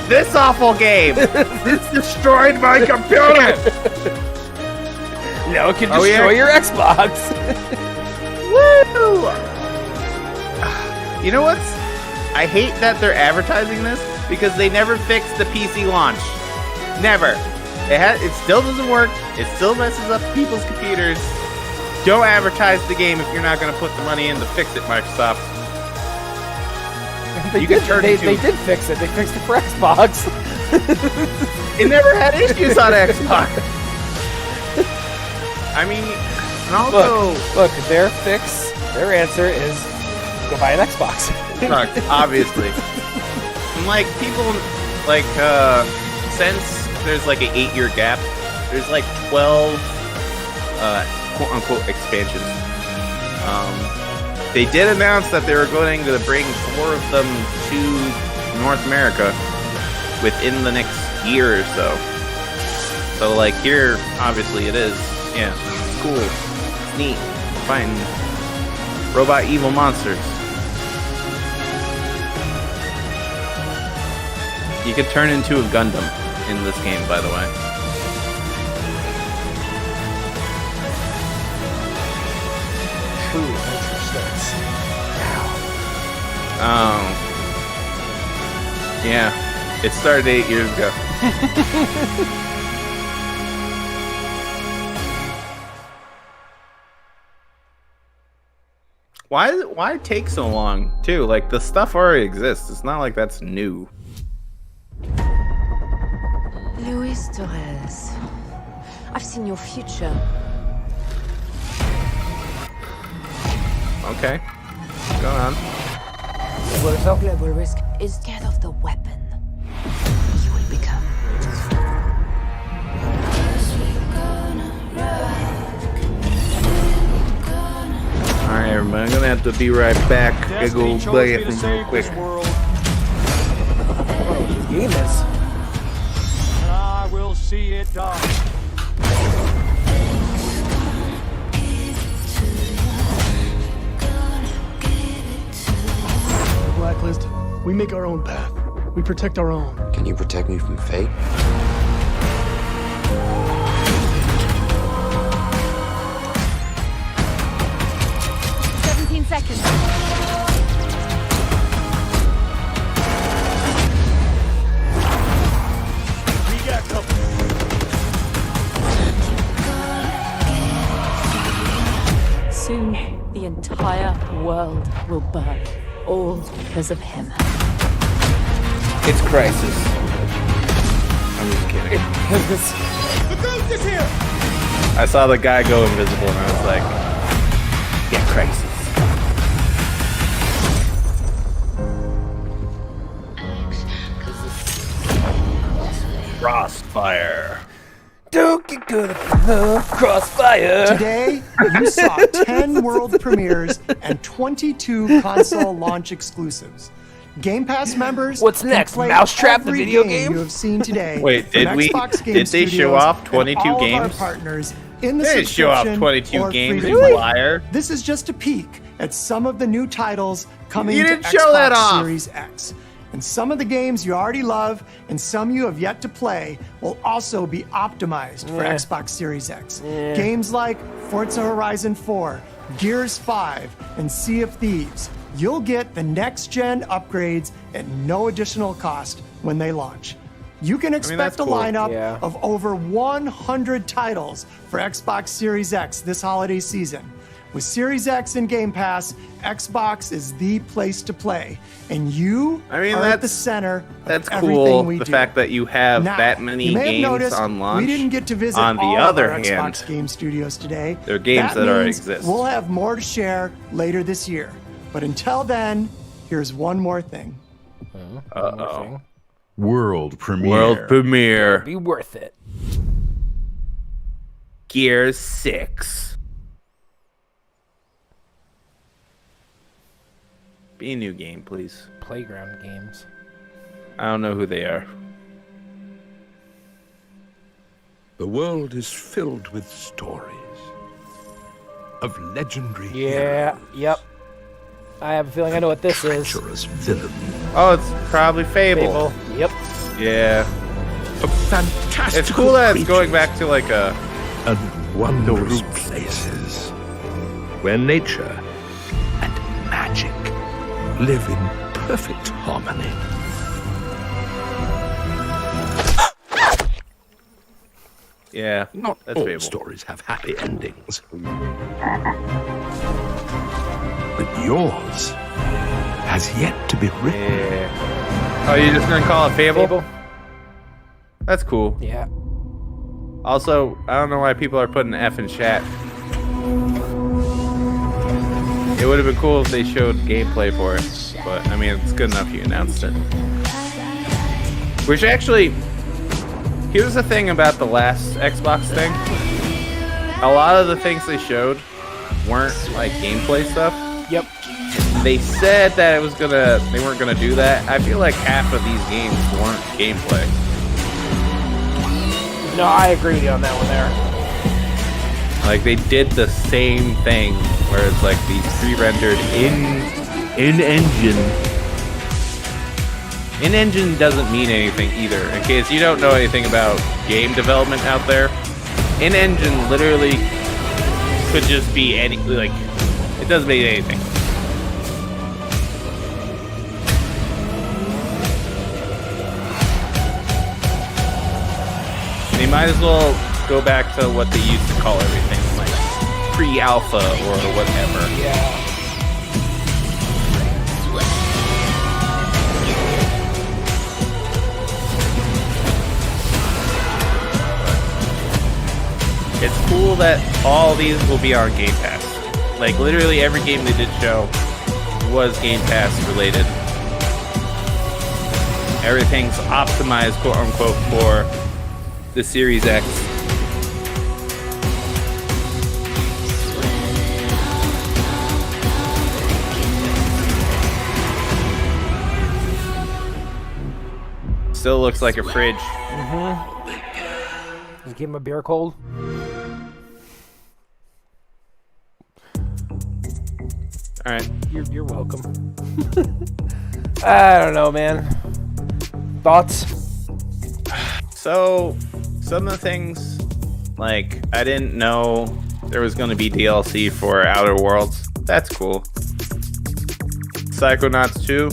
This awful game! This destroyed my computer! No, it can destroy your Xbox. Woo! You know what's? I hate that they're advertising this because they never fixed the PC launch. Never. It still doesn't work. It still messes up people's computers. Don't advertise the game if you're not going to put the money in to fix it, Microsoft. They did fix it. They fixed it for Xbox. It never had issues on Xbox. I mean, and also... Look, their answer is go buy an Xbox. Obviously. And like, people, like, since there's like an 8-year gap, there's like 12, quote-unquote expansions. They did announce that they were going to bring 4 of them to North America within the next year or so. So like here, obviously it is. Yeah, it's cool. It's neat. Fighting robot evil monsters. You could turn into a Gundam in this game, by the way. True adventure starts now. Oh. Yeah. It started 8 years ago. Why take so long, too? Like, the stuff already exists. It's not like that's new. Luis Torres, I've seen your future. Okay. What's going on? Global risk is scared of the weapon you will become. Alright, everybody. I'm gonna have to be right back. I go bathroom real quick. Game is. I will see it done. Blacklist, we make our own path. We protect our own. Can you protect me from fate? 17 seconds. We got company. Soon, the entire world will burn. All because of him. It's Crisis. I'm just kidding. The ghost is here! I saw the guy go invisible and I was like, yeah, Crisis. Crossfire. Don't get good at the Crossfire. Today, you saw 10 world premieres and 22 console launch exclusives. Game Pass members. What's can next? play Mousetrap, the every video game game? you have seen today. Wait, did from we? Xbox Game Did they show Studios off and 22 all of our games? partners in the They didn't show off subscription 22 or games, free you to play. liar. This is just a peek at some of the new titles coming You to didn't show that Xbox off. Series X. And some of the games you already love and some you have yet to play will also be optimized for Xbox Series X. Games like Forza Horizon 4, Gears 5, and Sea of Thieves. You'll get the next-gen upgrades at no additional cost when they launch. You can expect that's a cool. lineup of over 100 titles for Xbox Series X this holiday season. With Series X and Game Pass, Xbox is the place to play, and you are at the center of That's everything cool. we The do. fact that you have Now, that many you may have games noticed on launch. we didn't get to visit On the all other of our hand, Xbox Game Studios today. there are games that already means exist. We'll have more to share later this year. But until then, here's one more thing. Uh-oh. World premiere. World premiere. Be worth it. Gears 6. Be a new game, please. Playground games. I don't know who they are. The world is filled with stories of legendary Yeah. Yep. I have a feeling I know what this is. treacherous villains. Oh, it's probably Fable. Yep. Yeah. Of fantastical It's cool that it's going back to like a... and wondrous places where nature and magic live in perfect harmony. Yeah, Not that's all Fable. stories have happy endings. But yours has yet to be written. Yeah. Oh, you're just gonna call it Fable? That's cool. Yeah. Also, I don't know why people are putting F in chat. It would have been cool if they showed gameplay for it, but I mean, it's good enough you announced it. Which actually, here's the thing about the last Xbox thing. A lot of the things they showed weren't like gameplay stuff. Yep. They said that they weren't gonna do that. I feel like half of these games weren't gameplay. No, I agree with you on that one there. Like they did the same thing where it's like these pre-rendered in-engine. In-engine doesn't mean anything either. In case you don't know anything about game development out there, in-engine literally could just be any, like, it doesn't mean anything. They might as well go back to what they used to call everything, like pre-alpha or whatever. Yeah. It's cool that all these will be on Game Pass. Like literally every game they did show was Game Pass related. Everything's optimized, quote unquote, for the Series X. Still looks like a fridge. Just give him a beer cold. All right. You're welcome. I don't know, man. Thoughts? So, some of the things, like, I didn't know there was going to be DLC for Outer Worlds. That's cool. Psychonauts 2.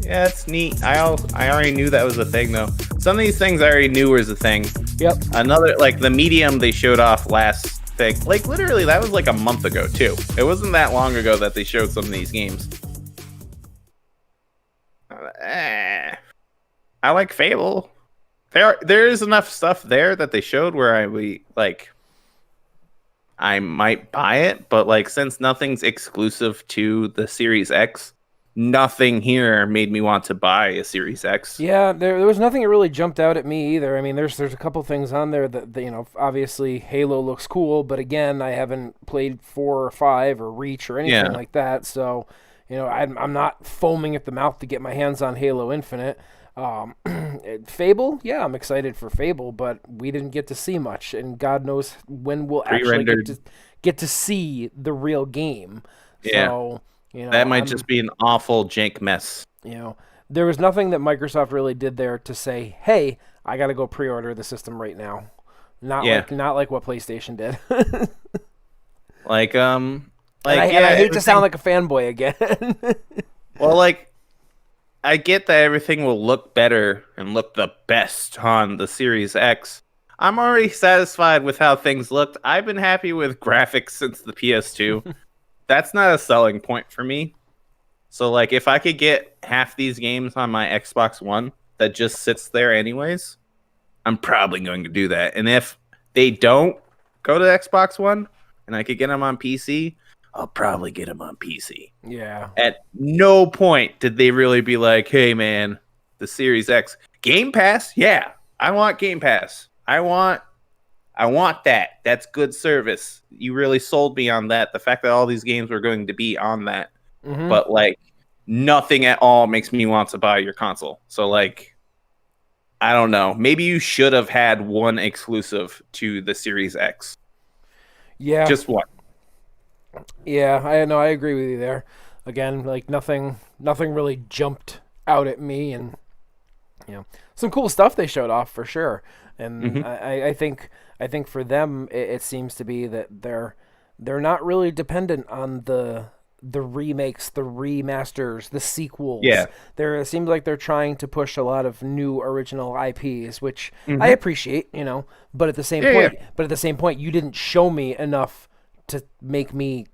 Yeah, it's neat. I already knew that was a thing, though. Some of these things I already knew was a thing. Yep. Another, like, the Medium they showed off last thing. Like, literally, that was like a month ago, too. It wasn't that long ago that they showed some of these games. I like Fable. There is enough stuff there that they showed where I might buy it, but like since nothing's exclusive to the Series X, nothing here made me want to buy a Series X. Yeah, there was nothing that really jumped out at me either. I mean, there's a couple things on there that you know, obviously Halo looks cool, but again, I haven't played 4 or 5 or Reach or anything like that, so you know, I'm not foaming at the mouth to get my hands on Halo Infinite. Fable, yeah, I'm excited for Fable, but we didn't get to see much, and God knows when we'll actually get to see the real game. Yeah. So, you know, that might just be an awful jank mess. You know, there was nothing that Microsoft really did there to say, "Hey, I got to go pre-order the system right now." Not like what PlayStation did. I hate to sound like a fanboy again. Well, like, I get that everything will look better and look the best on the Series X. I'm already satisfied with how things looked. I've been happy with graphics since the PS2. That's not a selling point for me. So, like, if I could get half these games on my Xbox One that just sits there anyways, I'm probably going to do that. And if they don't go to Xbox One and I could get them on PC, I'll probably get them on PC. Yeah. At no point did they really be like, hey, man, the Series X. Game Pass? Yeah, I want Game Pass. I want that. That's good service. You really sold me on that. The fact that all these games were going to be on that. Mm-hmm. But, like, nothing at all makes me want to buy your console. So, like, I don't know. Maybe you should have had one exclusive to the Series X. Yeah. Just one. Yeah, I agree with you there. Again, like nothing really jumped out at me, and you know, some cool stuff they showed off for sure. And I think for them it seems to be that they're not really dependent on the remakes, the remasters, the sequels. Yeah. It seems like they're trying to push a lot of new original IPs, which I appreciate, you know, but at the same point, you didn't show me enough to make me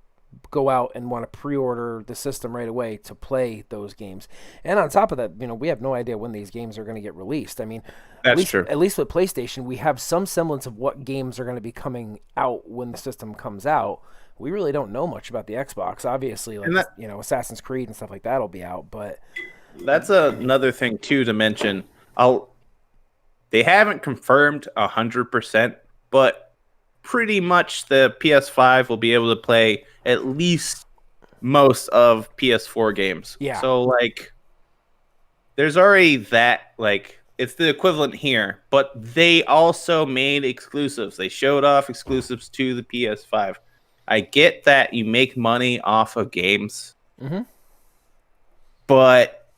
go out and want to pre-order the system right away to play those games. And on top of that, you know, we have no idea when these games are going to get released. I mean, that's true. At least with PlayStation, we have some semblance of what games are going to be coming out when the system comes out. We really don't know much about the Xbox. Obviously, like, you know, Assassin's Creed and stuff like that will be out, but that's another thing too to mention. They haven't confirmed 100%, but pretty much the PS5 will be able to play at least most of PS4 games. Yeah. So, like, there's already that, like, it's the equivalent here, but they also made exclusives. They showed off exclusives to the PS5. I get that you make money off of games, but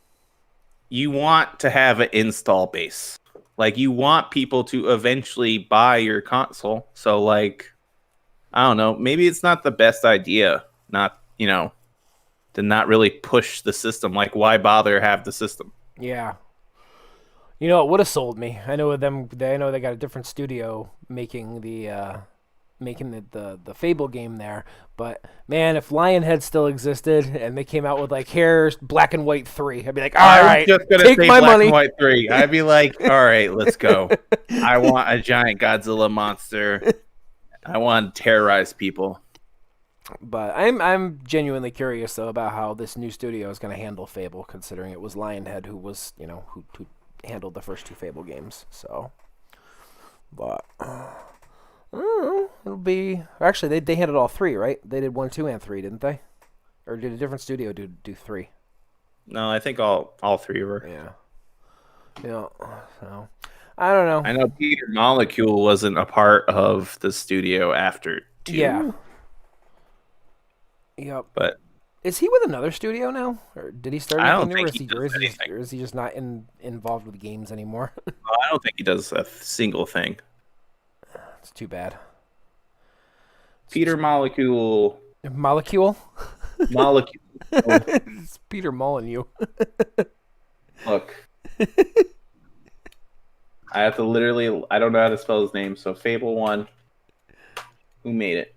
you want to have an install base. Like, you want people to eventually buy your console. So, like, I don't know. Maybe it's not the best idea, to not really push the system. Like, why bother have the system? Yeah. You know, it would have sold me. I know they got a different studio making the Fable game there. But man, if Lionhead still existed and they came out with like Hair Black and White 3, I'd be like, all right, take my money. And White 3. I'd be like, all right, let's go. I want a giant Godzilla monster. I want to terrorize people. But I'm genuinely curious though about how this new studio is going to handle Fable, considering it was Lionhead who was, who handled the first 2 Fable games. So, but it'll be actually they handled all 3, right? They did 1, 2, and 3, didn't they? Or did a different studio do 3? No, I think all 3 were. Yeah. So I don't know. I know Peter Molecule wasn't a part of the studio after 2. Yeah. Yep. But is he with another studio now, or did he start? I don't new, think or is he just not involved with games anymore? I don't think he does a single thing. It's too bad. Peter Molecule. Molecule. It's Peter Molyneux. Look. I have to literally. I don't know how to spell his name. So Fable 1. Who made it?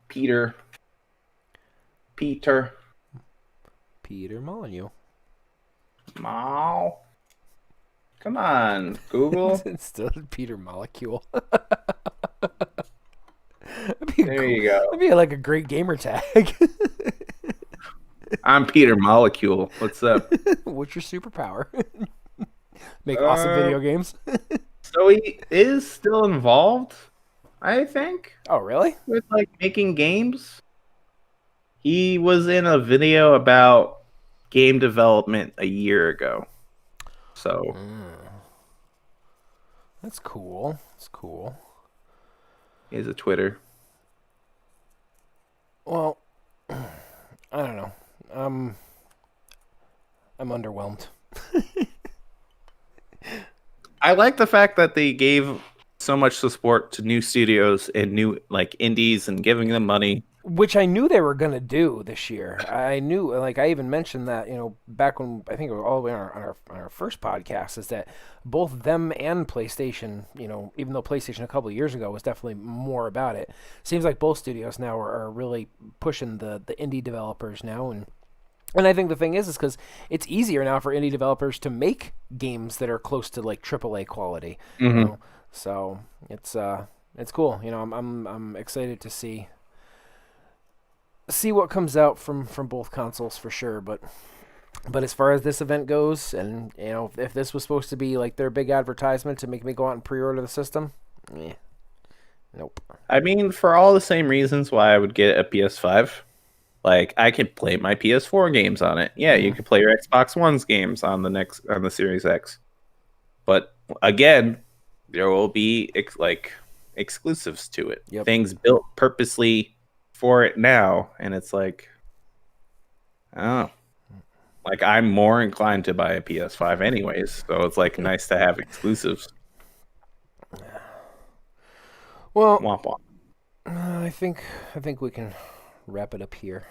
Peter Molyneux. Come on, Google. It's still Peter Molecule. There you go. That'd be like a great gamer tag. I'm Peter Molecule. What's up? What's your superpower? Make awesome video games. So he is still involved, I think. Oh, really? With like making games. He was in a video about game development a year ago. So that's cool. That's cool. He has a Twitter. Well, I don't know. I'm underwhelmed. I like the fact that they gave so much support to new studios and new like indies and giving them money. Which I knew they were going to do this year. I knew, like I even mentioned that, back when I think it was all the way on our first podcast, is that both them and PlayStation, even though PlayStation a couple of years ago was definitely more about it, seems like both studios now are really pushing the indie developers now. And I think the thing is because it's easier now for indie developers to make games that are close to like AAA quality. Mm-hmm. So it's cool. I'm excited to see what comes out from both consoles for sure. But as far as this event goes, and if this was supposed to be like their big advertisement to make me go out and pre-order the system, nope. I mean, for all the same reasons why I would get a PS5. Like, I could play my PS4 games on it. Yeah, you could play your Xbox One's games on the Series X. But again, there will be exclusives to it. Yep. Things built purposely for it now, and it's like, oh, like I'm more inclined to buy a PS5 anyways. So it's like nice to have exclusives. Well, womp womp. I think we can wrap it up here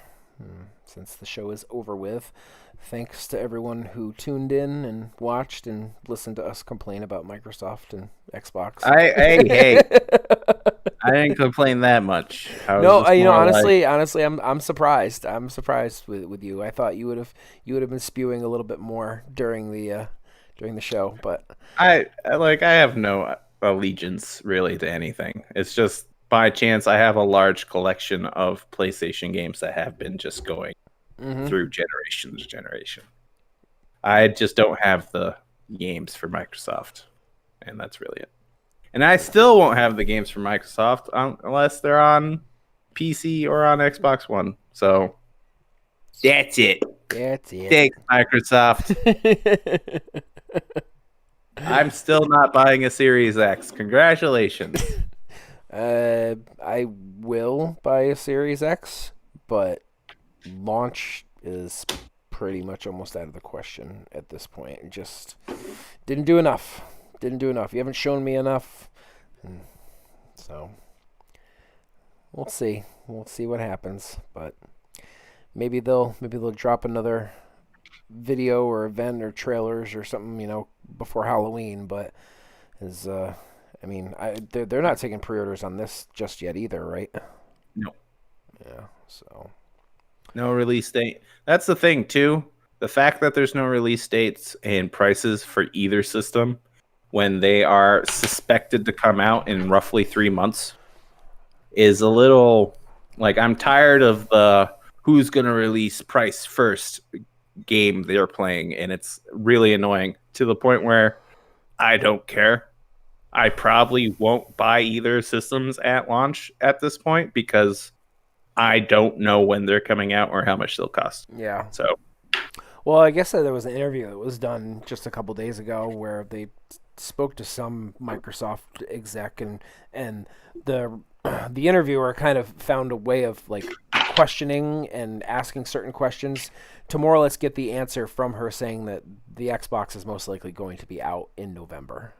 since the show is over with. Thanks to everyone who tuned in and watched and listened to us complain about Microsoft and Xbox. Hey, I didn't complain that much. Honestly, I'm surprised. I'm surprised with you. I thought you would have been spewing a little bit more during the show, but I have no allegiance really to anything. It's just by chance I have a large collection of PlayStation games that have been just going through generation to generation. I just don't have the games for Microsoft, and that's really it. And I still won't have the games for Microsoft unless they're on PC or on Xbox One. So that's it. That's it. Thanks, Microsoft. I'm still not buying a Series X. Congratulations. I will buy a Series X, but launch is pretty much almost out of the question at this point. It just didn't do enough. You haven't shown me enough. So we'll see. We'll see what happens. But maybe they'll drop another video or event or trailers or something, before Halloween. But they're not taking pre-orders on this just yet either, right? No. Yeah. So no release date. That's the thing too. The fact that there's no release dates and prices for either system when they are suspected to come out in roughly 3 months is a little like, I'm tired of the who's going to release price first game they're playing, and it's really annoying to the point where I don't care. I probably won't buy either systems at launch at this point because I don't know when they're coming out or how much they'll cost. Yeah. So, well, I guess there was an interview that was done just a couple days ago where they spoke to some Microsoft exec, and the interviewer kind of found a way of like questioning and asking certain questions to more or less get the answer from her, saying that the Xbox is most likely going to be out in November.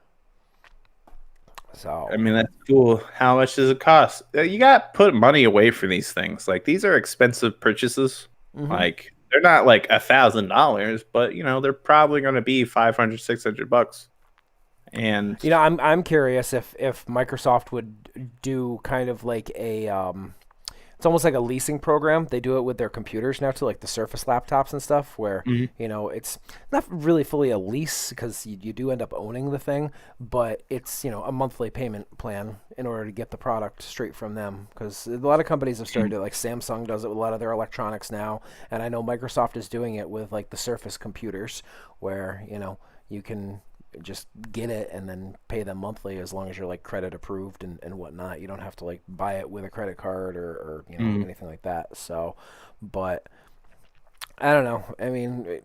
So I mean, that's cool. How much does it cost? You got to put money away for these things. Like, these are expensive purchases. Mhm. Like, they're not like $1,000, but they're probably going to be $500, $600. And I'm curious if Microsoft would do kind of like a it's almost like a leasing program. They do it with their computers now too, like the Surface laptops and stuff, where it's not really fully a lease because you do end up owning the thing, but it's a monthly payment plan in order to get the product straight from them. Because a lot of companies have started it, like Samsung does it with a lot of their electronics now, and I know Microsoft is doing it with like the Surface computers, where you can just get it and then pay them monthly as long as you're like credit approved and whatnot. You don't have to like buy it with a credit card or anything like that. So, but I don't know. I mean,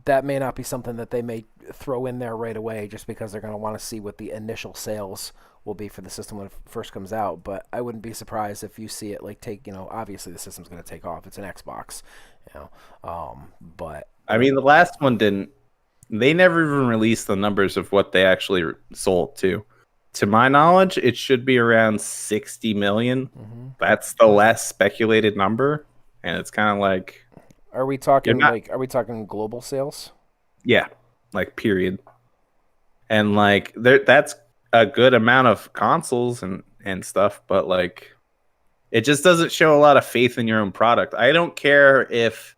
that may not be something that they may throw in there right away just because they're going to want to see what the initial sales will be for the system when it first comes out. But I wouldn't be surprised if you see it like take, obviously the system's going to take off. It's an Xbox, but I mean, the last one didn't. They never even released the numbers of what they actually sold to. To my knowledge, it should be around 60 million. Mm-hmm. That's the last speculated number, and it's kind of like, are we talking are we talking global sales? Yeah, like period. And like that's a good amount of consoles and stuff, but like it just doesn't show a lot of faith in your own product. I don't care if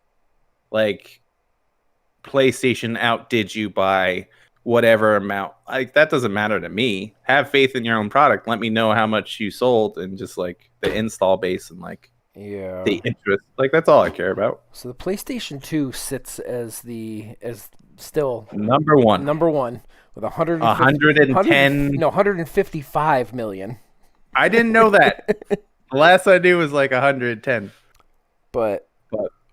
like PlayStation outdid you by whatever amount. Like, that doesn't matter to me. Have faith in your own product. Let me know how much you sold and just like the install base and like the interest. Like, that's all I care about. So the PlayStation 2 sits as still number one with 155 million. I didn't know that. The last I knew was like 110. But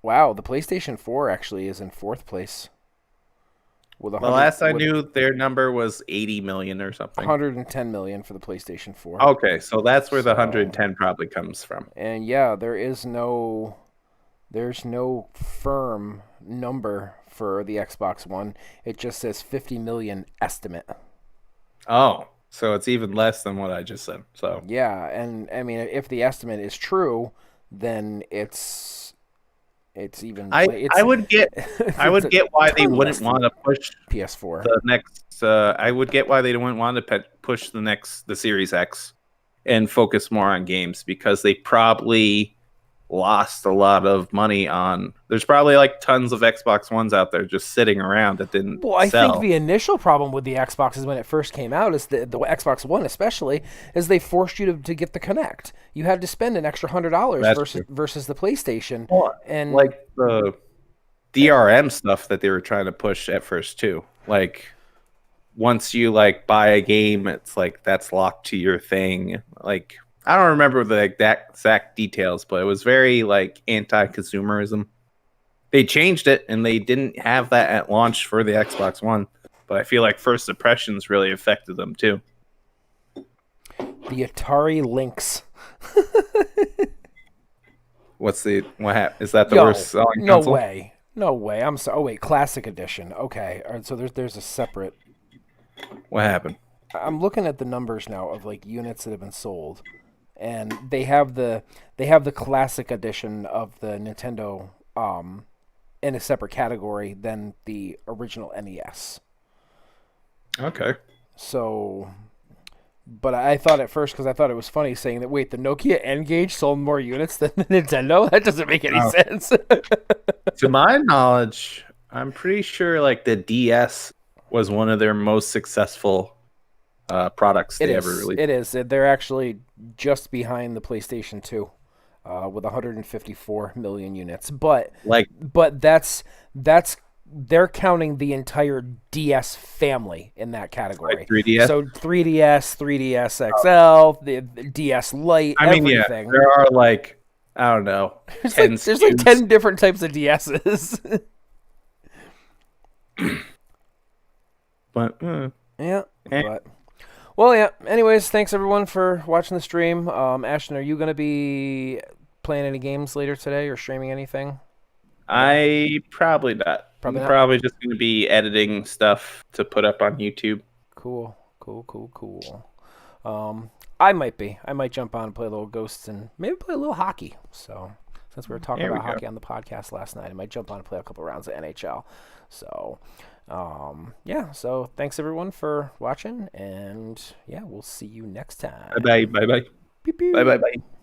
wow, the PlayStation 4 actually is in fourth place. The last I knew, their number was 80 million or something. 110 million for the PlayStation 4. Okay, so that's where the 110 probably comes from. And yeah, there's no firm number for the Xbox One. It just says 50 million estimate. Oh, so it's even less than what I just said. So yeah, and I mean, if the estimate is true, then it's even. I would get why they wouldn't want to push PS4 the next. I would get why they wouldn't want to push the Series X and focus more on games, because they probably lost a lot of money on. There's probably like tons of Xbox Ones out there just sitting around that didn't. Well, I sell. think the initial problem with the Xbox is when it first came out, is the Xbox One especially, is they forced you to get the Kinect. You had to spend an extra $100 versus the PlayStation. Well, and like the DRM stuff that they were trying to push at first too. Like, once you like buy a game, it's like that's locked to your thing. Like, I don't remember the exact details, but it was very like anti-consumerism. They changed it, and they didn't have that at launch for the Xbox One. but I feel like first impressions really affected them too. The Atari Lynx. What is that the worst selling console? No way. I'm sorry. Oh wait, Classic Edition. Okay. All right, so there's a separate. What happened? I'm looking at the numbers now of like units that have been sold, and they have the Classic Edition of the Nintendo in a separate category than the original NES. Okay. So, but I thought at first, because I thought it was funny saying that, wait, the Nokia N-Gage sold more units than the Nintendo? That doesn't make any sense. To my knowledge, I'm pretty sure like the DS was one of their most successful products they ever released. It is. They're actually just behind the PlayStation 2 with 154 million units. But that's they're counting the entire DS family in that category. Like 3DS? So 3DS, 3DS XL, the DS Lite, everything. Yeah, there are like, I don't know, there's like 10 different types of DSs. But well, yeah. Anyways, thanks everyone for watching the stream. Ashton, are you going to be playing any games later today or streaming anything? I probably not. Probably just going to be editing stuff to put up on YouTube. Cool. I might be. I might jump on and play a little Ghosts and maybe play a little hockey. So since we were talking about hockey on the podcast last night, I might jump on and play a couple rounds of NHL. So yeah. So thanks everyone for watching, and yeah, we'll see you next time. Bye bye. Pew, pew. Bye bye.